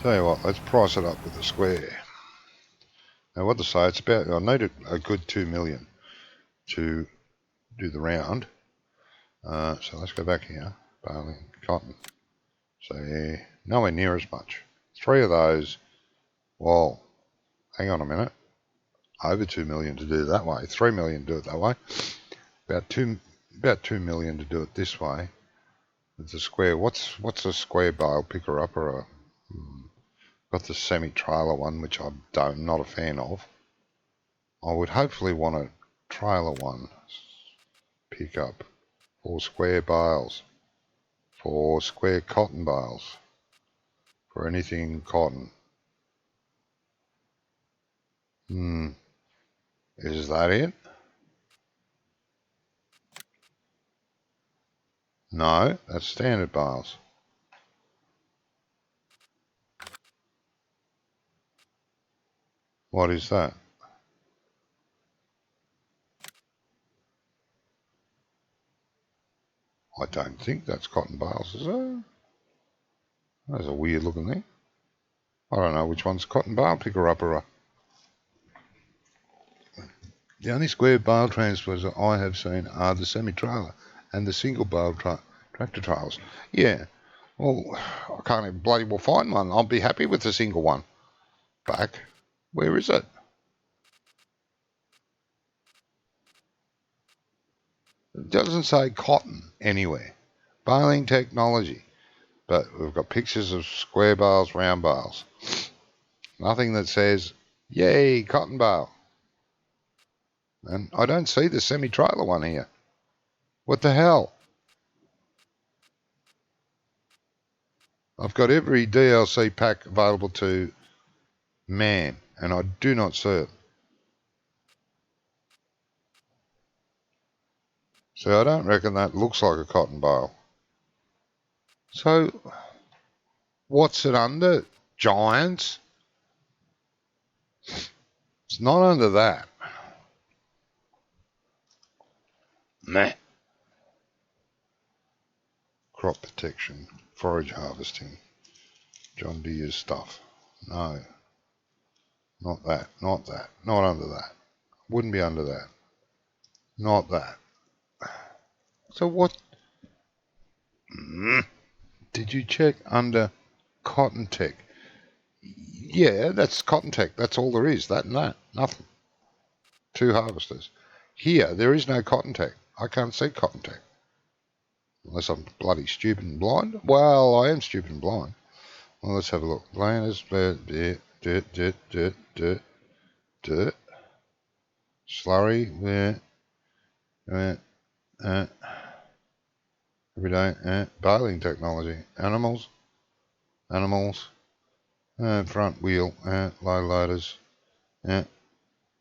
Tell you what, let's price it up with a square. Now what to say, it's about, I need a good 2 million to do the round. So let's go back here, barley, cotton. So yeah, nowhere near as much. 3 of those, well, hang on a minute, over 2 million to do it that way, 3 million to do it that way, about 2 million to do it this way. It's a square. What's a square bale picker up or a got the semi-trailer one, which I'm not a fan of. I would hopefully want a trailer one pick up for square bales, for square cotton bales, for anything cotton. Is that it? No, that's standard bales. What is that? I don't think that's cotton bales, is it? That's a weird looking thing. I don't know which one's cotton bale picker upper. The only square bale transfers that I have seen are the semi-trailer and the single bale tractor trailers. Yeah, well, I can't even bloody well find one. I'll be happy with the single one. Back. Where is it? It doesn't say cotton anywhere. Baling technology. But we've got pictures of square bales, round bales. Nothing that says, yay, cotton bale. And I don't see the semi-trailer one here. What the hell? I've got every DLC pack available to man, and I do not see it. So I don't reckon that looks like a cotton bale. So what's it under? Giants? It's not under that. Meh. Crop protection, forage harvesting, John Deere stuff. No, not that, not that, not under that. Wouldn't be under that. Not that. So what? Did you check under Cotton Tech? Yeah, that's Cotton Tech. That's all there is. That and that. Nothing. 2 harvesters. Here, there is no Cotton Tech. I can't see Cotton Tech. Unless I'm bloody stupid and blind. Well, I am stupid and blind. Well, let's have a look. Landers, dirt, slurry, everyday, baling technology, animals, front wheel, low loaders,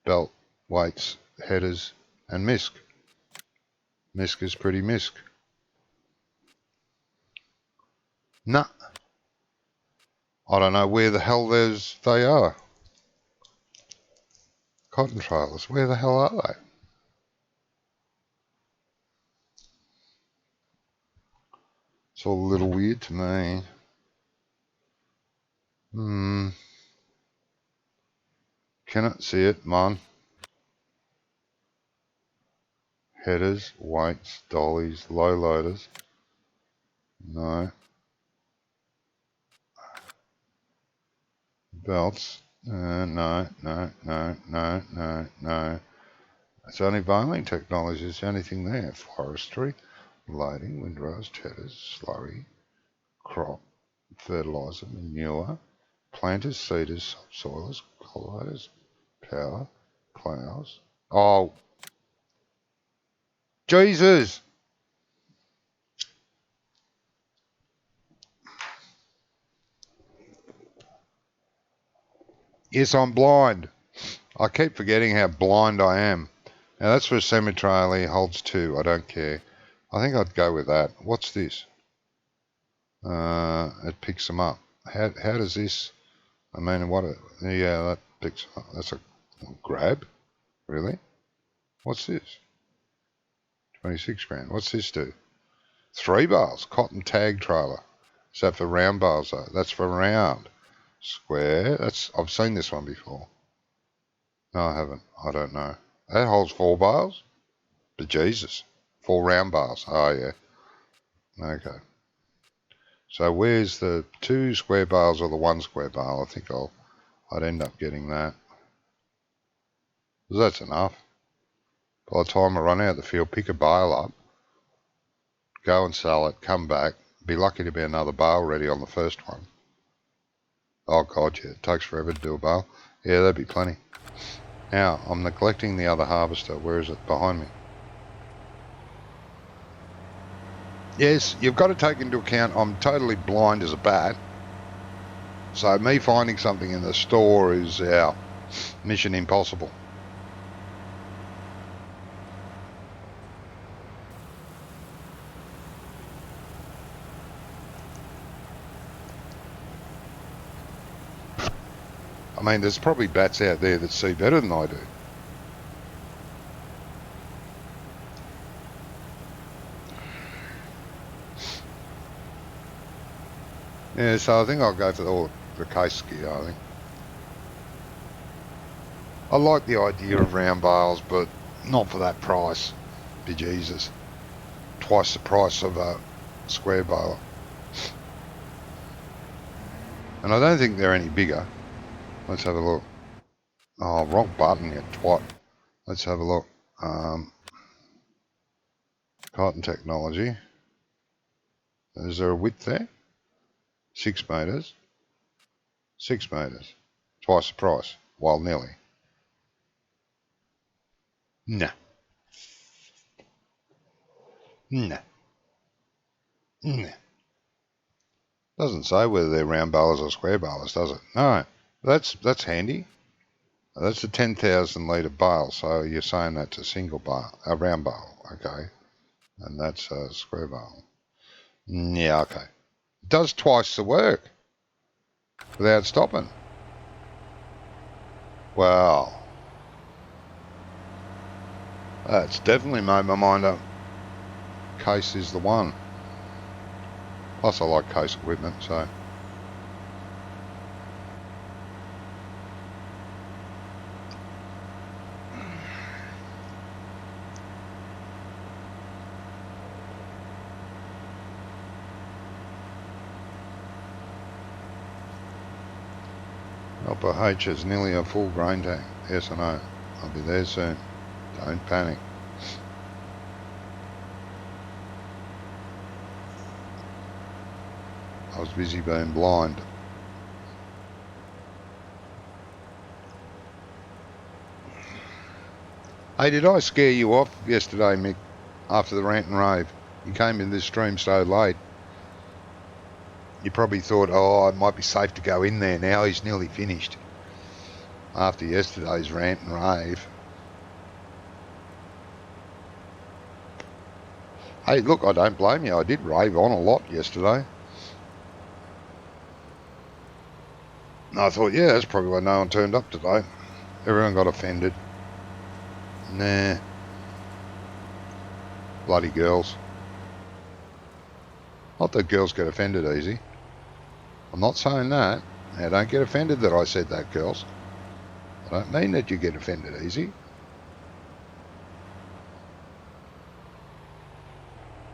belt, weights, headers, and misc. Misc is pretty misc. Nah. I don't know where the hell they are. Cotton trailers, where the hell are they? It's all a little weird to me. Cannot see it, man. Headers, weights, dollies, low loaders. No. Belts. No. It's only baling technology. It's the only thing there. Forestry, loading, windrows, headers, slurry, crop, fertiliser, manure, planters, seeders, subsoilers, cultivators, power, plows. Oh, Jesus! Yes, I'm blind. I keep forgetting how blind I am. Now that's for a semi-trailer. He holds 2. I don't care. I think I'd go with that. What's this? It picks them up. How does this? I mean, yeah, that picks up. That's a grab. Really? What's this? 26 grand. What's this do? 3 bales. Cotton tag trailer. Is that for round bales though? That's for round. Square. I've seen this one before. No, I haven't. I don't know. That holds 4 bales? But Jesus. 4 round bales. Oh, yeah. Okay. So where's the 2 square bales or the 1 square bale? I think I'd end up getting that. That's enough. By the time I run out of the field, pick a bale up, go and sell it, come back, be lucky to be another bale ready on the first one. Oh, God, yeah, it takes forever to do a bale. Yeah, that'd be plenty. Now, I'm neglecting the other harvester. Where is it? Behind me. Yes, you've got to take into account I'm totally blind as a bat. So me finding something in the store is our mission impossible. I mean, there's probably bats out there that see better than I do. Yeah, so I think I'll go for the case gear, I think. I like the idea of round bales, but not for that price. Bejesus. Twice the price of a square bale. And I don't think they're any bigger. Let's have a look. Oh, wrong button, you twat. Let's have a look. Cotton technology. Is there a width there? 6 metres. 6 metres. Twice the price. Well, nearly. Nah. Nah. Nah. Doesn't say whether they're round balers or square balers, does it? No. That's handy. That's a 10,000 litre bale, so you're saying that's a single bale, a round bale, okay? And that's a square bale. Yeah, okay. It does twice the work without stopping. Wow. That's definitely made my mind up. Case is the one. Plus I like case equipment, so. Upper H is nearly a full grain tank. Yes, I know. I'll be there soon. Don't panic. I was busy being blind. Hey, did I scare you off yesterday, Mick, after the rant and rave? You came in this stream so late. You probably thought, oh, it might be safe to go in there now. He's nearly finished. After yesterday's rant and rave. Hey, look, I don't blame you. I did rave on a lot yesterday. And I thought, yeah, that's probably why no one turned up today. Everyone got offended. Nah. Bloody girls. Not that girls get offended easy. I'm not saying that. Now, don't get offended that I said that, girls. I don't mean that you get offended easy.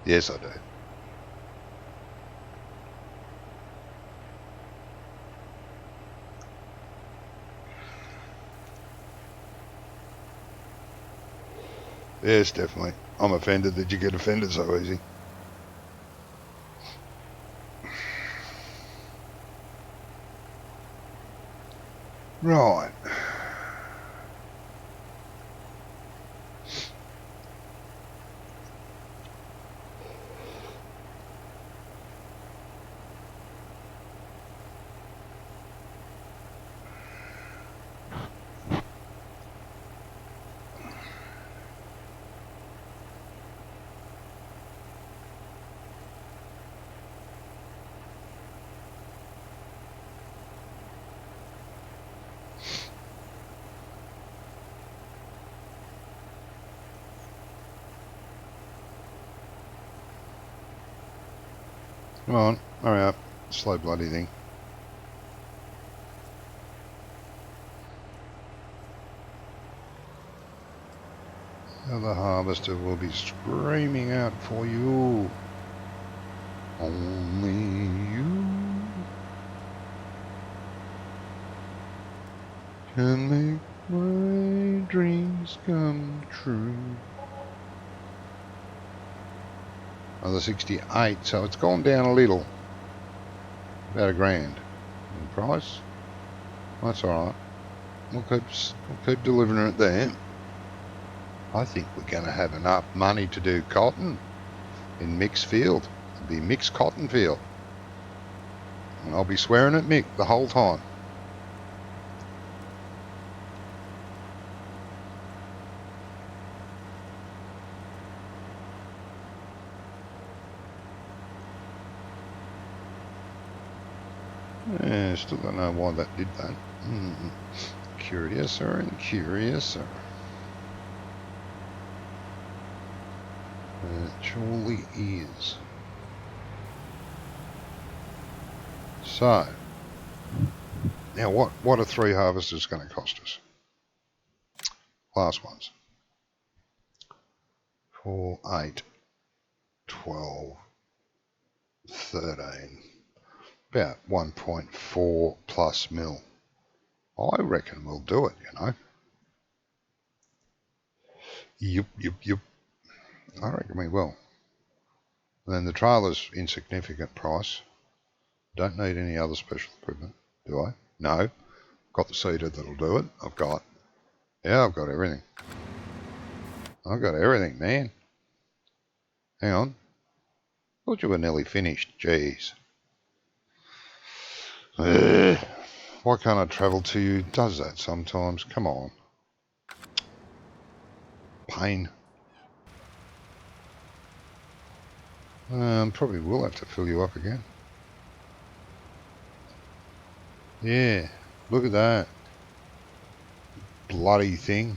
Yes, I do. Yes, definitely. I'm offended that you get offended so easy. Right. Come on, hurry up. Slow bloody thing. the harvester will be screaming out for you. Only you can make my dreams come true. Another 68, so it's gone down a little. About $1,000 in price. That's alright. We'll keep delivering it there. I think we're going to have enough money to do cotton in Mick's field. It'll be Mick's cotton field. And I'll be swearing at Mick the whole time. Yeah, still don't know why that did that. Curiouser and curiouser. It surely is. So, now what are 3 harvesters going to cost us? Last ones. 4, 8, 12, 13. About 1.4 plus mil. I reckon we'll do it, you know. Yup. I reckon we will. And then the trailer's insignificant price. Don't need any other special equipment, do I? No. Got the seeder that'll do it. I've got everything. I've got everything, man. Hang on. Thought you were nearly finished. Jeez. Why can't I travel to you? Does that sometimes. Come on. Pain. Probably will have to fill you up again. Yeah. Look at that. Bloody thing.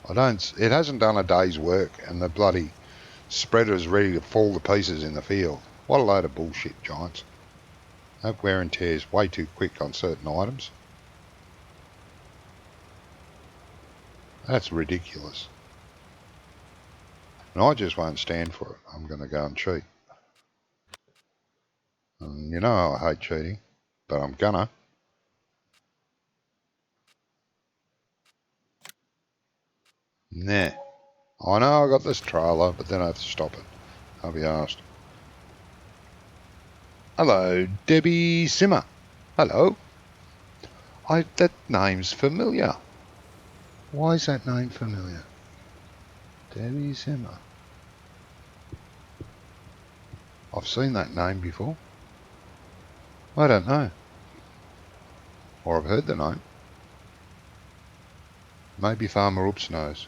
It hasn't done a day's work and the bloody spreader is ready to fall to pieces in the field. What a load of bullshit, Giants. That wear and tear is way too quick on certain items. That's ridiculous. And I just won't stand for it. I'm going to go and cheat. And you know I hate cheating, but I'm gonna. Nah. I know I got this trailer, but then I have to stop it. I'll be asked. Hello, Debbie Simmer. Hello. That name's familiar. Why is that name familiar? Debbie Simmer. I've seen that name before. I don't know. Or I've heard the name. Maybe Farmer Oops knows.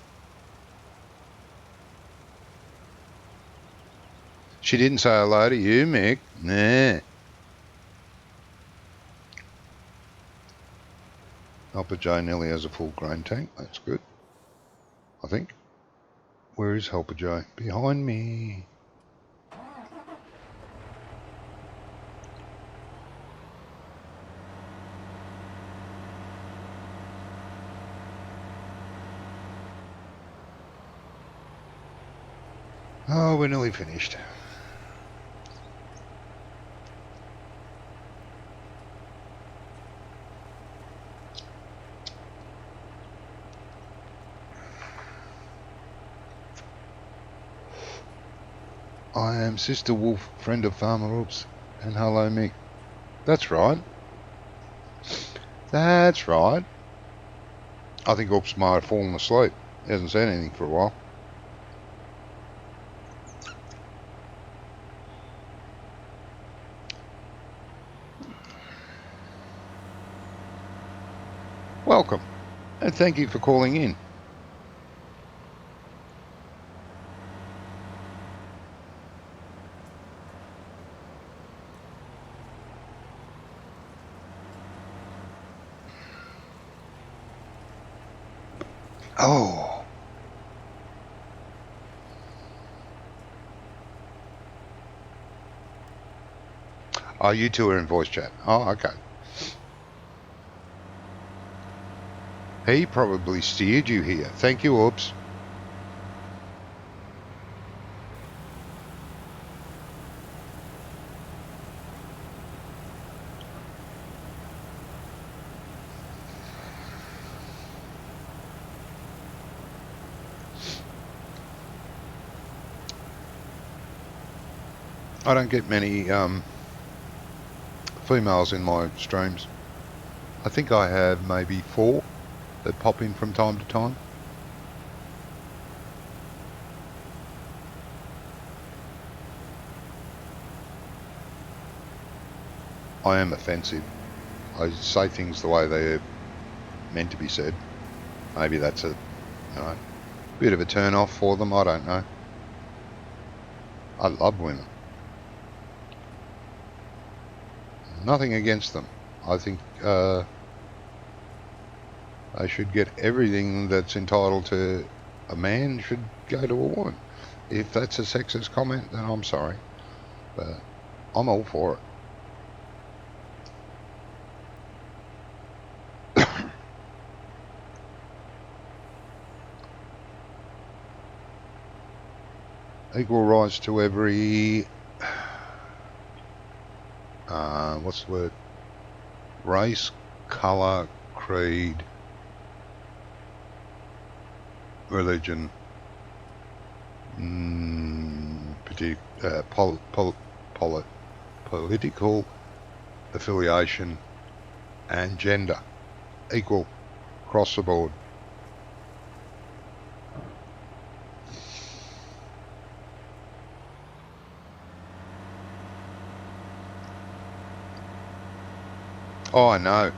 She didn't say hello to you, Mick. Nah. Helper Joe nearly has a full grain tank. That's good. I think. Where is Helper Joe? Behind me. Oh, we're nearly finished. I am Sister Wolf, friend of Farmer Oops, and hello Mick. That's right. That's right. I think Oops might have fallen asleep. He hasn't said anything for a while. Welcome, and thank you for calling in. Oh. Oh, you two are in voice chat. Oh, okay. He probably steered you here. Thank you, Oops. I don't get many females in my streams. I think I have maybe 4 that pop in from time to time. I am offensive. I say things the way they're meant to be said. Maybe that's a bit of a turn off for them. I don't know. I love women. Nothing against them. I think they should get everything that's entitled to a man should go to a woman. If that's a sexist comment, then I'm sorry. But I'm all for it. Equal rights to every what's the word? Race, colour, creed, religion, political affiliation, and gender. Equal across the board. Oh, I know.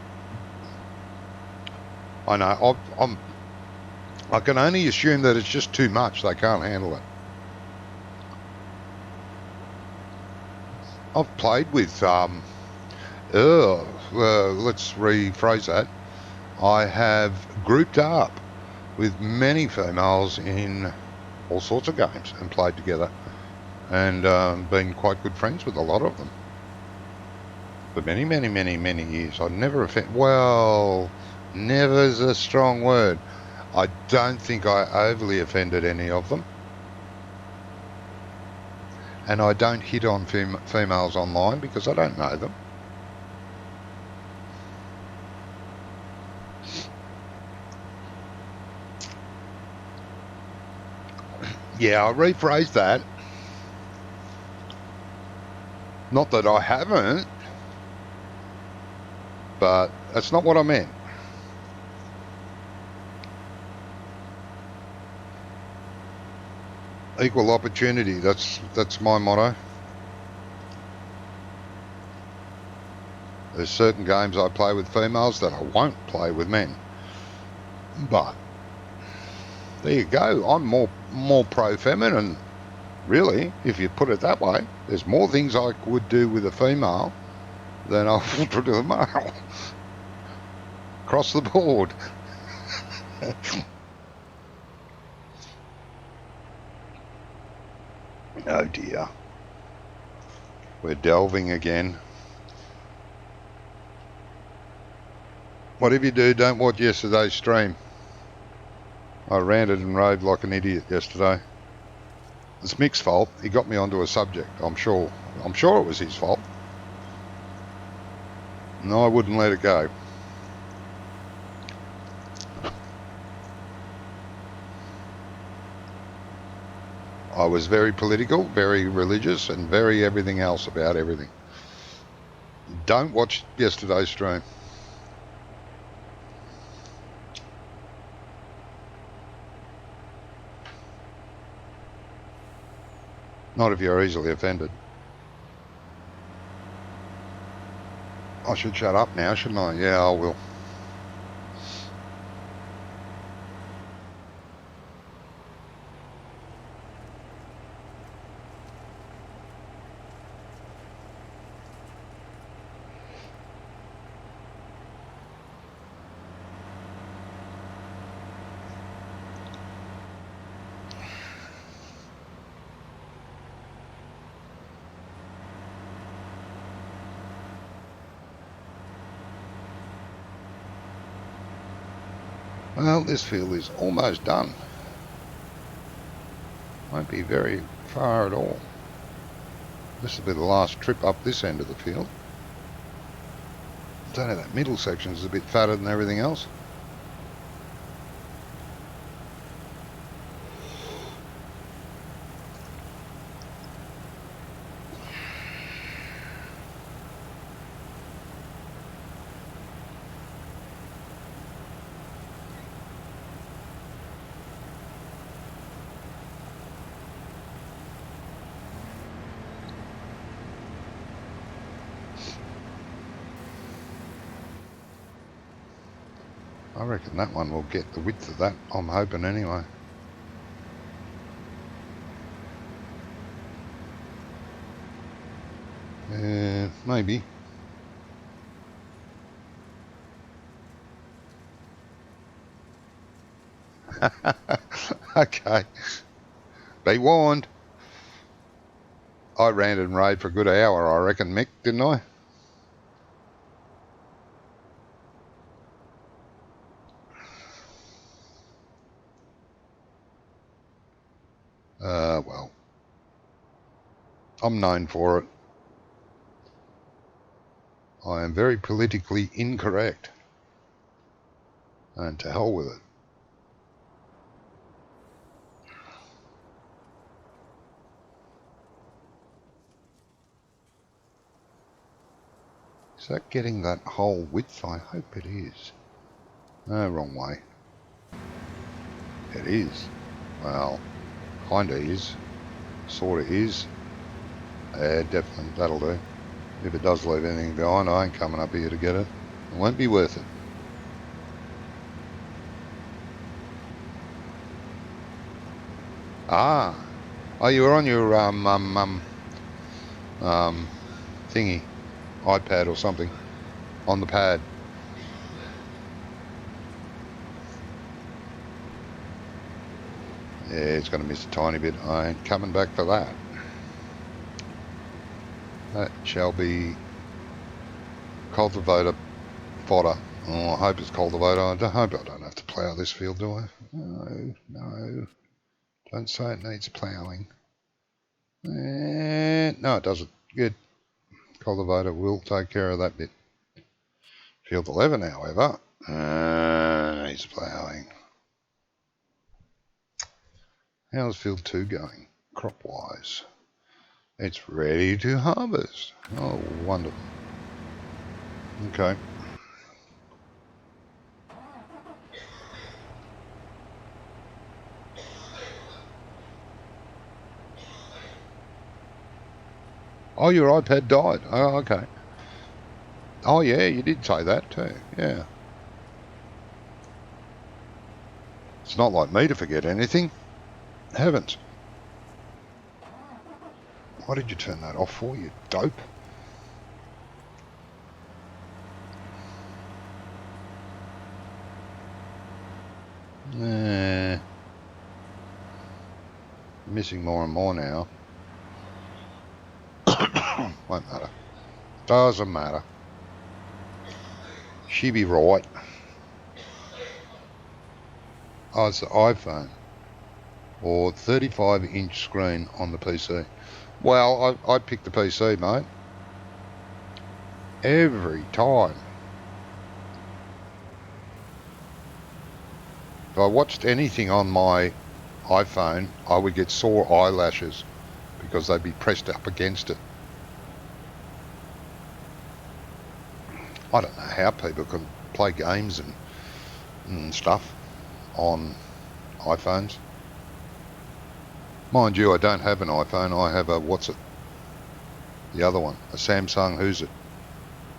I can only assume that it's just too much. They can't handle it. I've played with, let's rephrase that. I have grouped up with many females in all sorts of games and played together and been quite good friends with a lot of them. For many, many, many, many years. I never never's a strong word. I don't think I overly offended any of them. And I don't hit on females online because I don't know them. Yeah, I'll rephrase that. Not that I haven't, but that's not what I meant. Equal opportunity, that's my motto. There's certain games I play with females that I won't play with men. But there you go. I'm more pro-feminine, really, if you put it that way. There's more things I would do with a female than I would do with a male. Across the board. Oh dear. We're delving again. Whatever you do, don't watch yesterday's stream. I ranted and raved like an idiot yesterday. It's Mick's fault. He got me onto a subject, I'm sure. I'm sure it was his fault. No, I wouldn't let it go. I was very political, very religious, and very everything else about everything. Don't watch yesterday's stream. Not if you're easily offended. I should shut up now, shouldn't I? Yeah, I will. Well, this field is almost done. Won't be very far at all. This will be the last trip up this end of the field. I don't know, that middle section is a bit fatter than everything else. I reckon that one will get the width of that. I'm hoping anyway. Maybe. Okay. Be warned. I ranted and raved for a good hour, I reckon, Mick, didn't I? Well, I'm known for it. I am very politically incorrect. And to hell with it. Is that getting that whole width? I hope it is. No, wrong way. It is. Well, kinda is. Sorta is. Definitely, that'll do. If it does leave anything behind, I ain't coming up here to get it. It won't be worth it. Ah. Oh, you were on your thingy, iPad or something, on the pad. Yeah, it's going to miss a tiny bit. I ain't coming back for that. That shall be cultivator fodder. Oh, I hope it's cultivator. I hope I don't have to plough this field, do I? No, no. Don't say it needs ploughing. No, it doesn't. Good. Cultivator will take care of that bit. Field 11, however, needs ploughing. How's field 2 going, crop-wise? It's ready to harvest. Oh, wonderful. Okay. Oh, your iPad died. Oh, okay. Oh, yeah, you did say that too. Yeah. It's not like me to forget anything. Heavens. Why did you turn that off for, you dope? Missing more and more now. Won't matter. Doesn't matter. She be right. Oh, it's the iPhone. Or 35-inch screen on the PC. Well, I picked the PC, mate. Every time. If I watched anything on my iPhone, I would get sore eyelashes because they'd be pressed up against it. I don't know how people can play games and stuff on iPhones. Mind you, I don't have an iPhone. I have a, what's it? The other one, a Samsung. Who's it?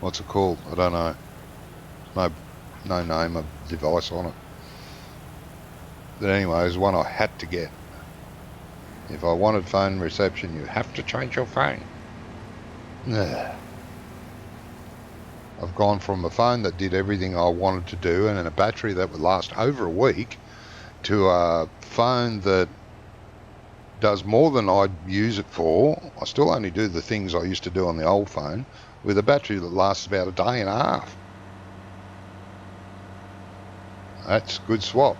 What's it called? I don't know. No name of device on it. But anyway, it was one I had to get. If I wanted phone reception, you have to change your phone. I've gone from a phone that did everything I wanted to do and a battery that would last over a week to a phone that does more than I'd use it for. I still only do the things I used to do on the old phone with a battery that lasts about a day and a half. That's a good swap.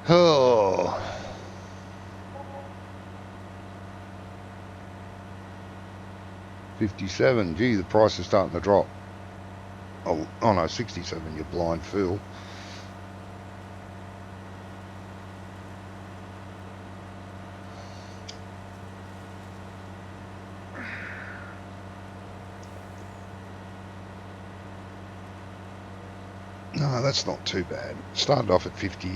Oh. $57. Gee, the price is starting to drop. Oh no, 67, you blind fool. No, that's not too bad. Started off at 50.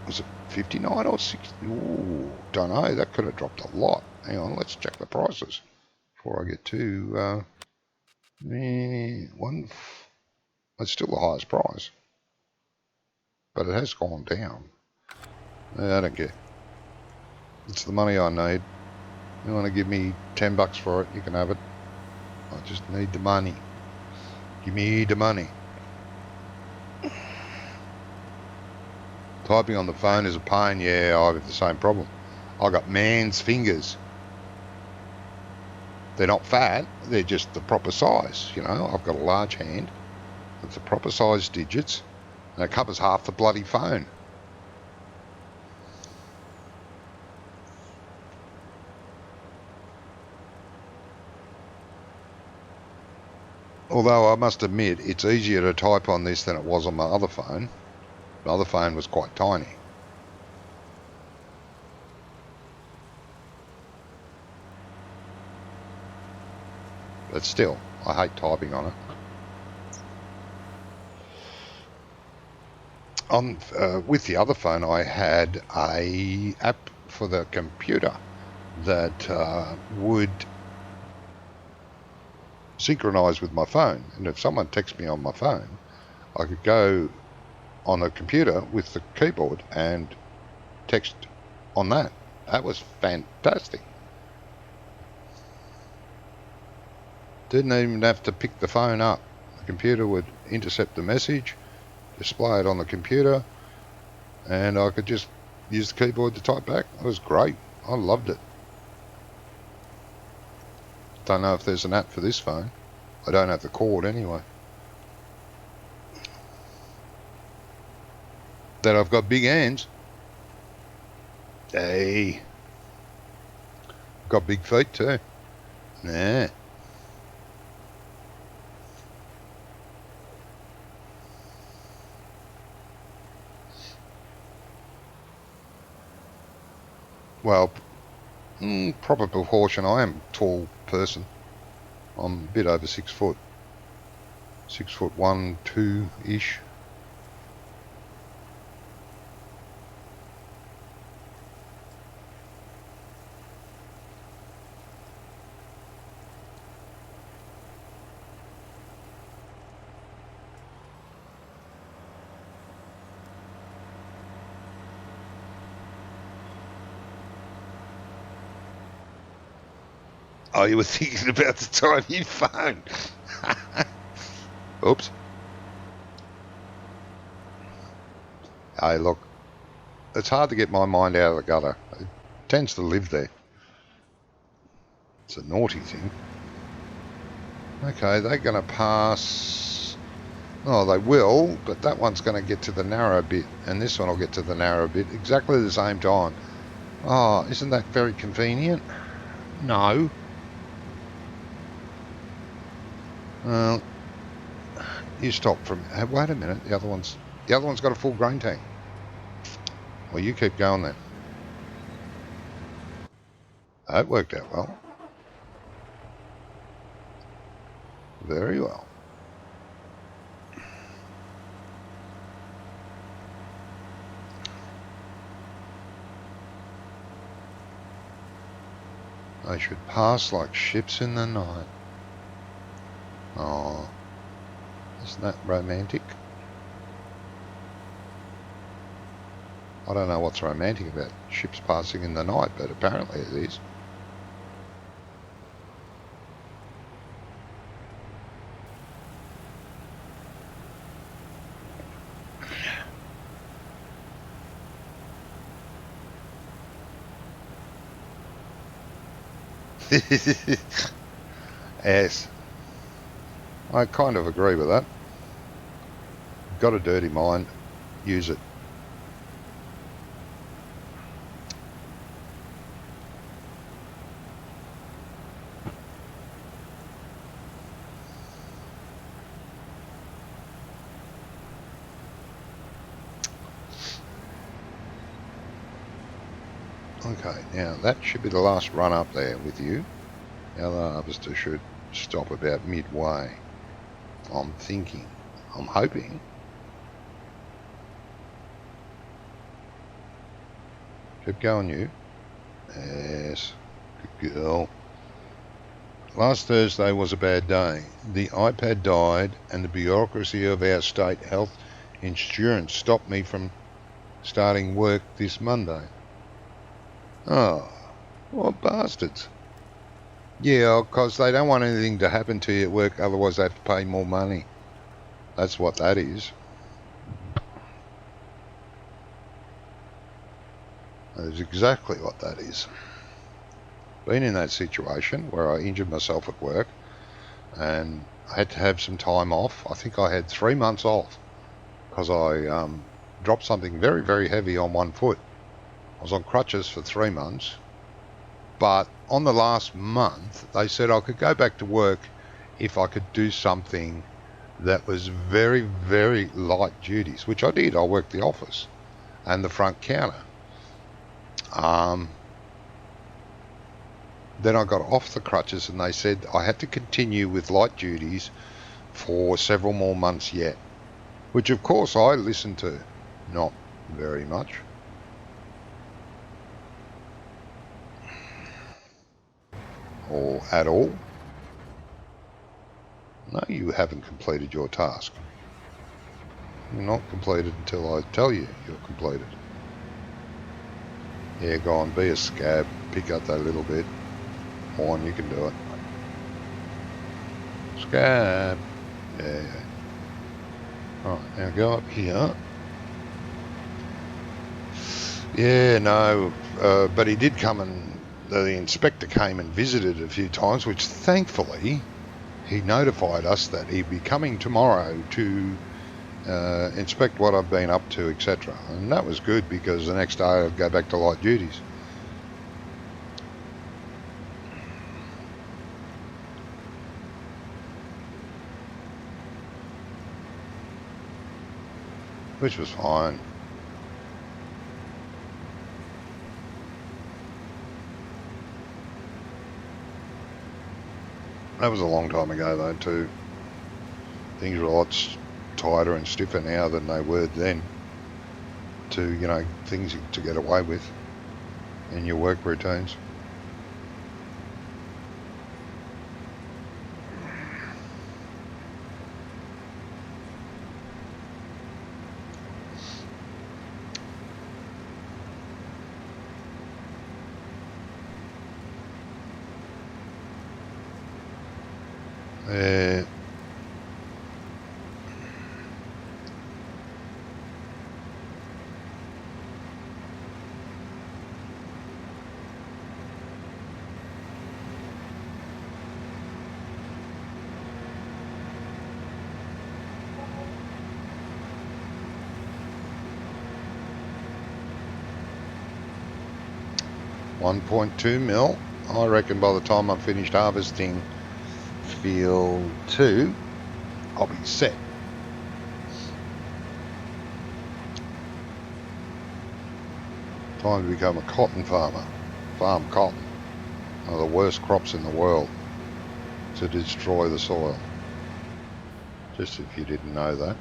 Was it 59 or 60? Ooh, don't know. That could have dropped a lot. Hang on, let's check the prices before I get too. It's still the highest price, but it has gone down. I don't care. It's the money I need. You want to give me $10 for it, you can have it. I just need the money. Give me the money. Typing on the phone is a pain. Yeah, I have the same problem. I got man's fingers. They're not fat, they're just the proper size. You know, I've got a large hand with the proper size digits, and it covers half the bloody phone. Although I must admit, it's easier to type on this than it was on my other phone. The other phone was quite tiny. But still, I hate typing on it. With the other phone, I had a app for the computer that would synchronize with my phone. And if someone texts me on my phone, I could go on the computer with the keyboard and text on that. That was fantastic. Didn't even have to pick the phone up. The computer would intercept the message, display it on the computer, and I could just use the keyboard to type back. It was great. I loved it. Don't know if there's an app for this phone. I don't have the cord anyway. That I've got big hands. Hey. Got big feet too. Nah. Well, proper proportion. I am a tall person. I'm a bit over 6 foot. 6'1", 2-ish. Oh, you were thinking about the tiny phone. Oops. Hey, look, it's hard to get my mind out of the gutter. It tends to live there. It's a naughty thing. Okay, they're going to pass. Oh, they will, but that one's going to get to the narrow bit, and this one will get to the narrow bit exactly the same time. Oh, isn't that very convenient? No. Well, you stop from. Wait a minute. The other one's got a full grain tank. Well, you keep going then. That worked out well. Very well. They should pass like ships in the night. Oh, isn't that romantic? I don't know what's romantic about ships passing in the night, but apparently it is. Yes, I kind of agree with that. Got a dirty mind, use it. Okay, now that should be the last run up there with you. The other harvester should stop about midway. I'm thinking, I'm hoping. Keep going, you. Yes. Good girl. Last Thursday was a bad day. The iPad died and the bureaucracy of our state health insurance stopped me from starting work this Monday. Oh, what bastards. Yeah, because they don't want anything to happen to you at work, otherwise they have to pay more money. That's what that is. That is exactly what that is. Been in that situation where I injured myself at work and I had to have some time off. I think I had 3 months off because I dropped something very, very heavy on one foot. I was on crutches for 3 months, but on the last month, they said I could go back to work if I could do something that was very, very light duties, which I did. I worked the office and the front counter. Then I got off the crutches and they said I had to continue with light duties for several more months yet, which of course I listened to. Not very much. Or at all. No, you haven't completed your task. You're not completed until I tell you you're completed. Yeah, go on, be a scab. Pick up that little bit. Go on, you can do it. Scab. Yeah. Alright, now go up here. Yeah, no, but he did come and the inspector came and visited a few times, which thankfully he notified us that he'd be coming tomorrow to inspect what I've been up to, etc. And that was good because the next day I'd go back to light duties. Which was fine. That was a long time ago though too. Things are a lot tighter and stiffer now than they were then to, you know, things to get away with in your work routines. Uh, 1.2 mil. I reckon by the time I'm finished harvesting field 2, I'll be set. Time to become a cotton farmer. Farm cotton. One of the worst crops in the world to destroy the soil. Just if you didn't know that.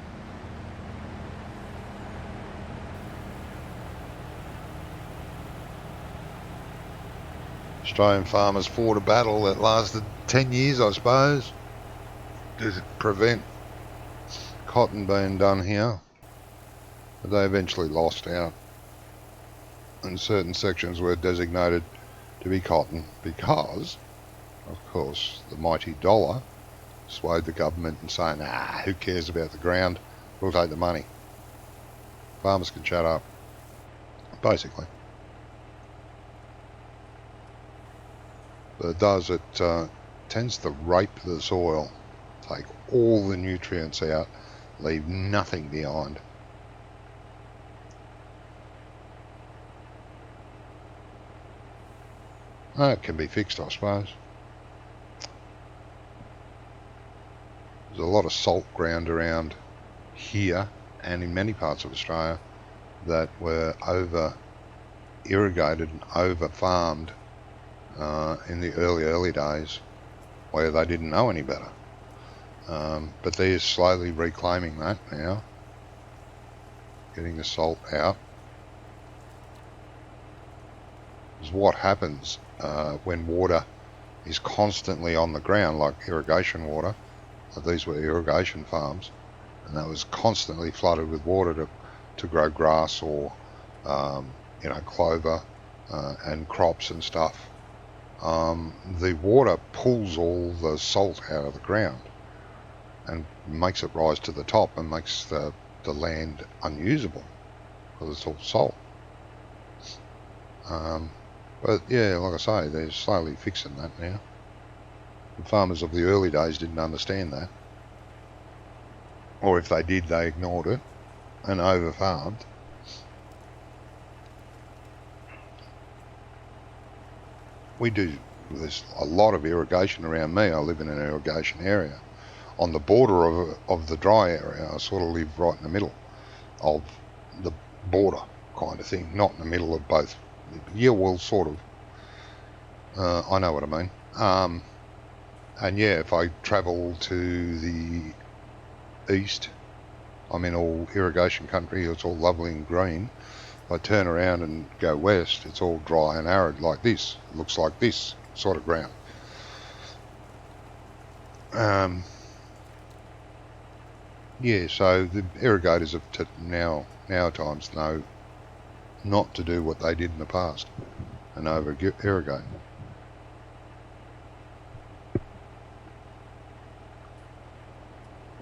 Australian farmers fought a battle that lasted 10 years, I suppose, to prevent cotton being done here. But they eventually lost out. And certain sections were designated to be cotton because, of course, the mighty dollar swayed the government in saying, who cares about the ground? We'll take the money. Farmers can shut up, basically. But it does, it tends to rape the soil, take all the nutrients out, leave nothing behind. It can be fixed, I suppose. There's a lot of salt ground around here and in many parts of Australia that were over irrigated and over farmed in the early days where they didn't know any better. But they're slowly reclaiming that now, getting the salt out. is what happens when water is constantly on the ground, like irrigation water. These were irrigation farms, and that was constantly flooded with water to grow grass or clover and crops and stuff. The water pulls all the salt out of the ground and makes it rise to the top and makes the land unusable because it's all salt. But yeah, like I say, they're slowly fixing that now. The farmers of the early days didn't understand that. Or if they did, they ignored it and over-farmed. There's a lot of irrigation around me. I live in an irrigation area. On the border of the dry area, I sort of live right in the middle of the border kind of thing, not in the middle of both. Yeah, well, sort of. I know what I mean. And yeah, if I travel to the east, I'm in all irrigation country. It's all lovely and green. If I turn around and go west, it's all dry and arid like this. It looks like this sort of ground. Yeah, so the irrigators of nowadays know not to do what they did in the past and over irrigate.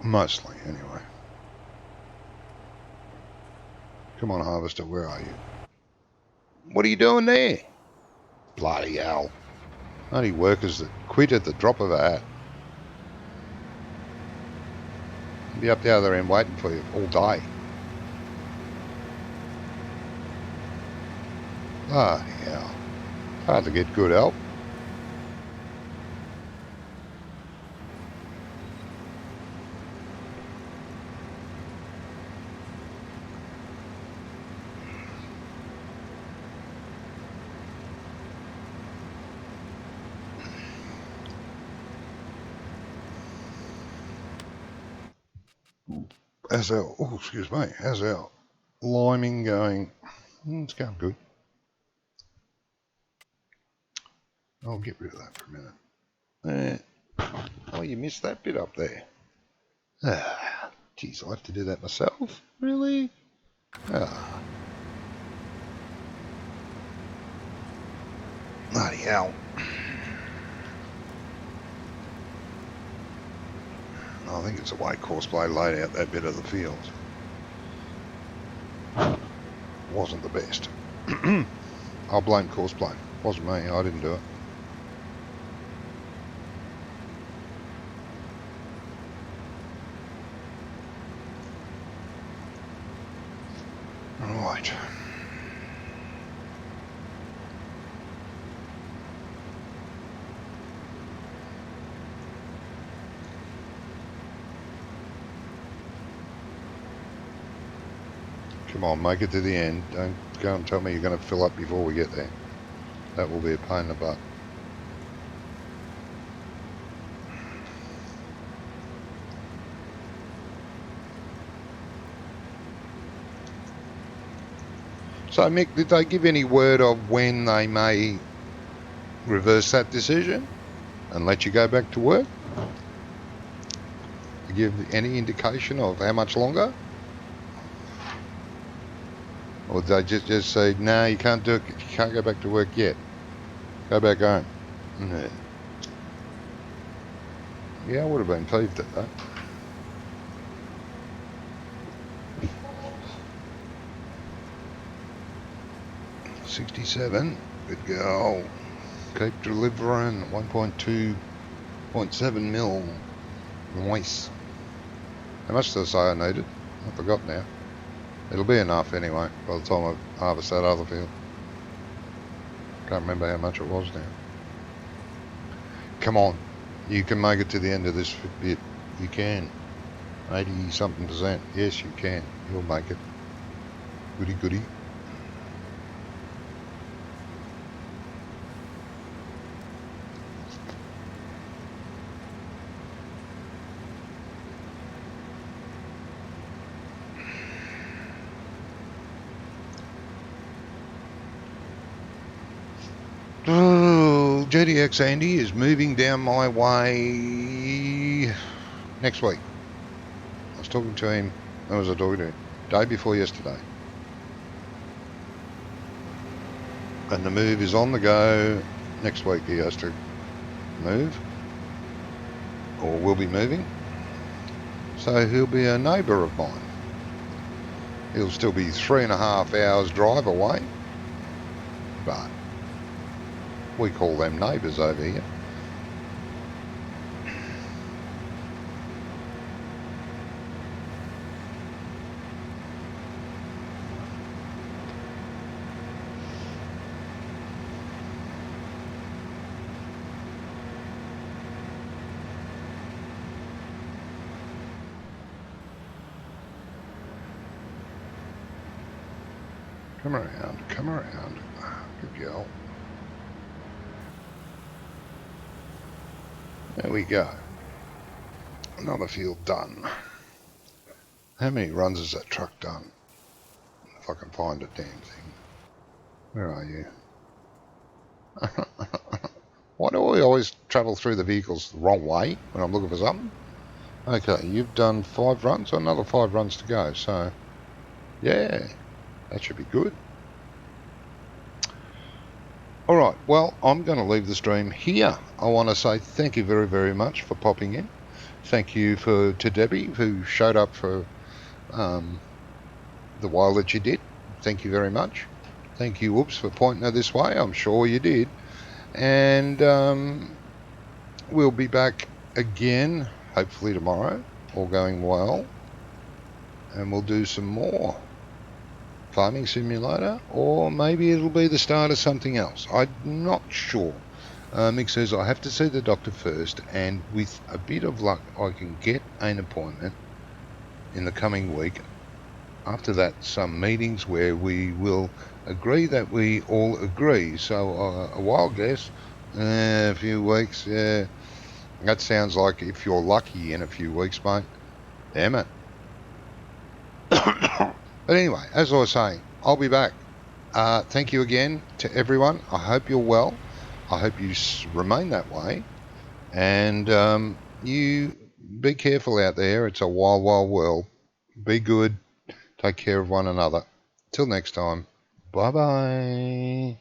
Mostly, anyway. Come on, harvester, where are you? What are you doing there? Bloody hell. Only workers that quit at the drop of a hat. I'll be up the other end waiting for you all day. Bloody hell. Hard to get good help. How's our liming going? It's going good. I'll get rid of that for a minute. Oh, you missed that bit up there. Geez, I'll have to do that myself? Really? Bloody hell. I think it's the way Courseplay laid out that bit of the field. Wasn't the best. I'll blame Courseplay. Wasn't me, I didn't do it. Right. Come on, make it to the end. Don't go and tell me you're going to fill up before we get there. That will be a pain in the butt. So, Mick, did they give any word of when they may reverse that decision and let you go back to work? Give any indication of how much longer? Or did they just say, no, you can't do it, you can't go back to work yet. Go back home. Yeah, I would have been pleased at that. $67, good go. Keep delivering, 1.2.7 mil. Nice. How much did I say I needed? I forgot now. It'll be enough anyway by the time I harvest that other field. Can't remember how much it was now. Come on, you can make it to the end of this bit. You can. 80 something %. Yes, you can. You'll make it. Goody goody. Oh, GDX Andy is moving down my way next week. I was talking to him. When was I talking to him? Day before yesterday. And the move is on the go. Next week he has to move, or will be moving. So he'll be a neighbour of mine. He'll still be 3.5 hours drive away, but we call them neighbours over here. Come around, come around. Good girl. There we go. Another field done. How many runs has that truck done? If I can find a damn thing. Where are you? Why do I always travel through the vehicles the wrong way when I'm looking for something? Okay, you've done 5 runs, another 5 runs to go, so yeah, that should be good. Alright, well, I'm going to leave the stream here. I want to say thank you very, very much for popping in. Thank you to Debbie, who showed up for the while that you did. Thank you very much. Thank you, Whoops, for pointing her this way. I'm sure you did. And we'll be back again, hopefully tomorrow, all going well. And we'll do some more Farming Simulator, or maybe it'll be the start of something else. I'm not sure. Mick says, I have to see the doctor first, and with a bit of luck, I can get an appointment in the coming week. After that, some meetings where we will agree that we all agree. So a wild guess, a few weeks. That sounds like if you're lucky in a few weeks, mate. Damn it. But anyway, as I was saying, I'll be back. Thank you again to everyone. I hope you're well. I hope you remain that way. And you be careful out there. It's a wild, wild world. Be good. Take care of one another. Till next time. Bye-bye.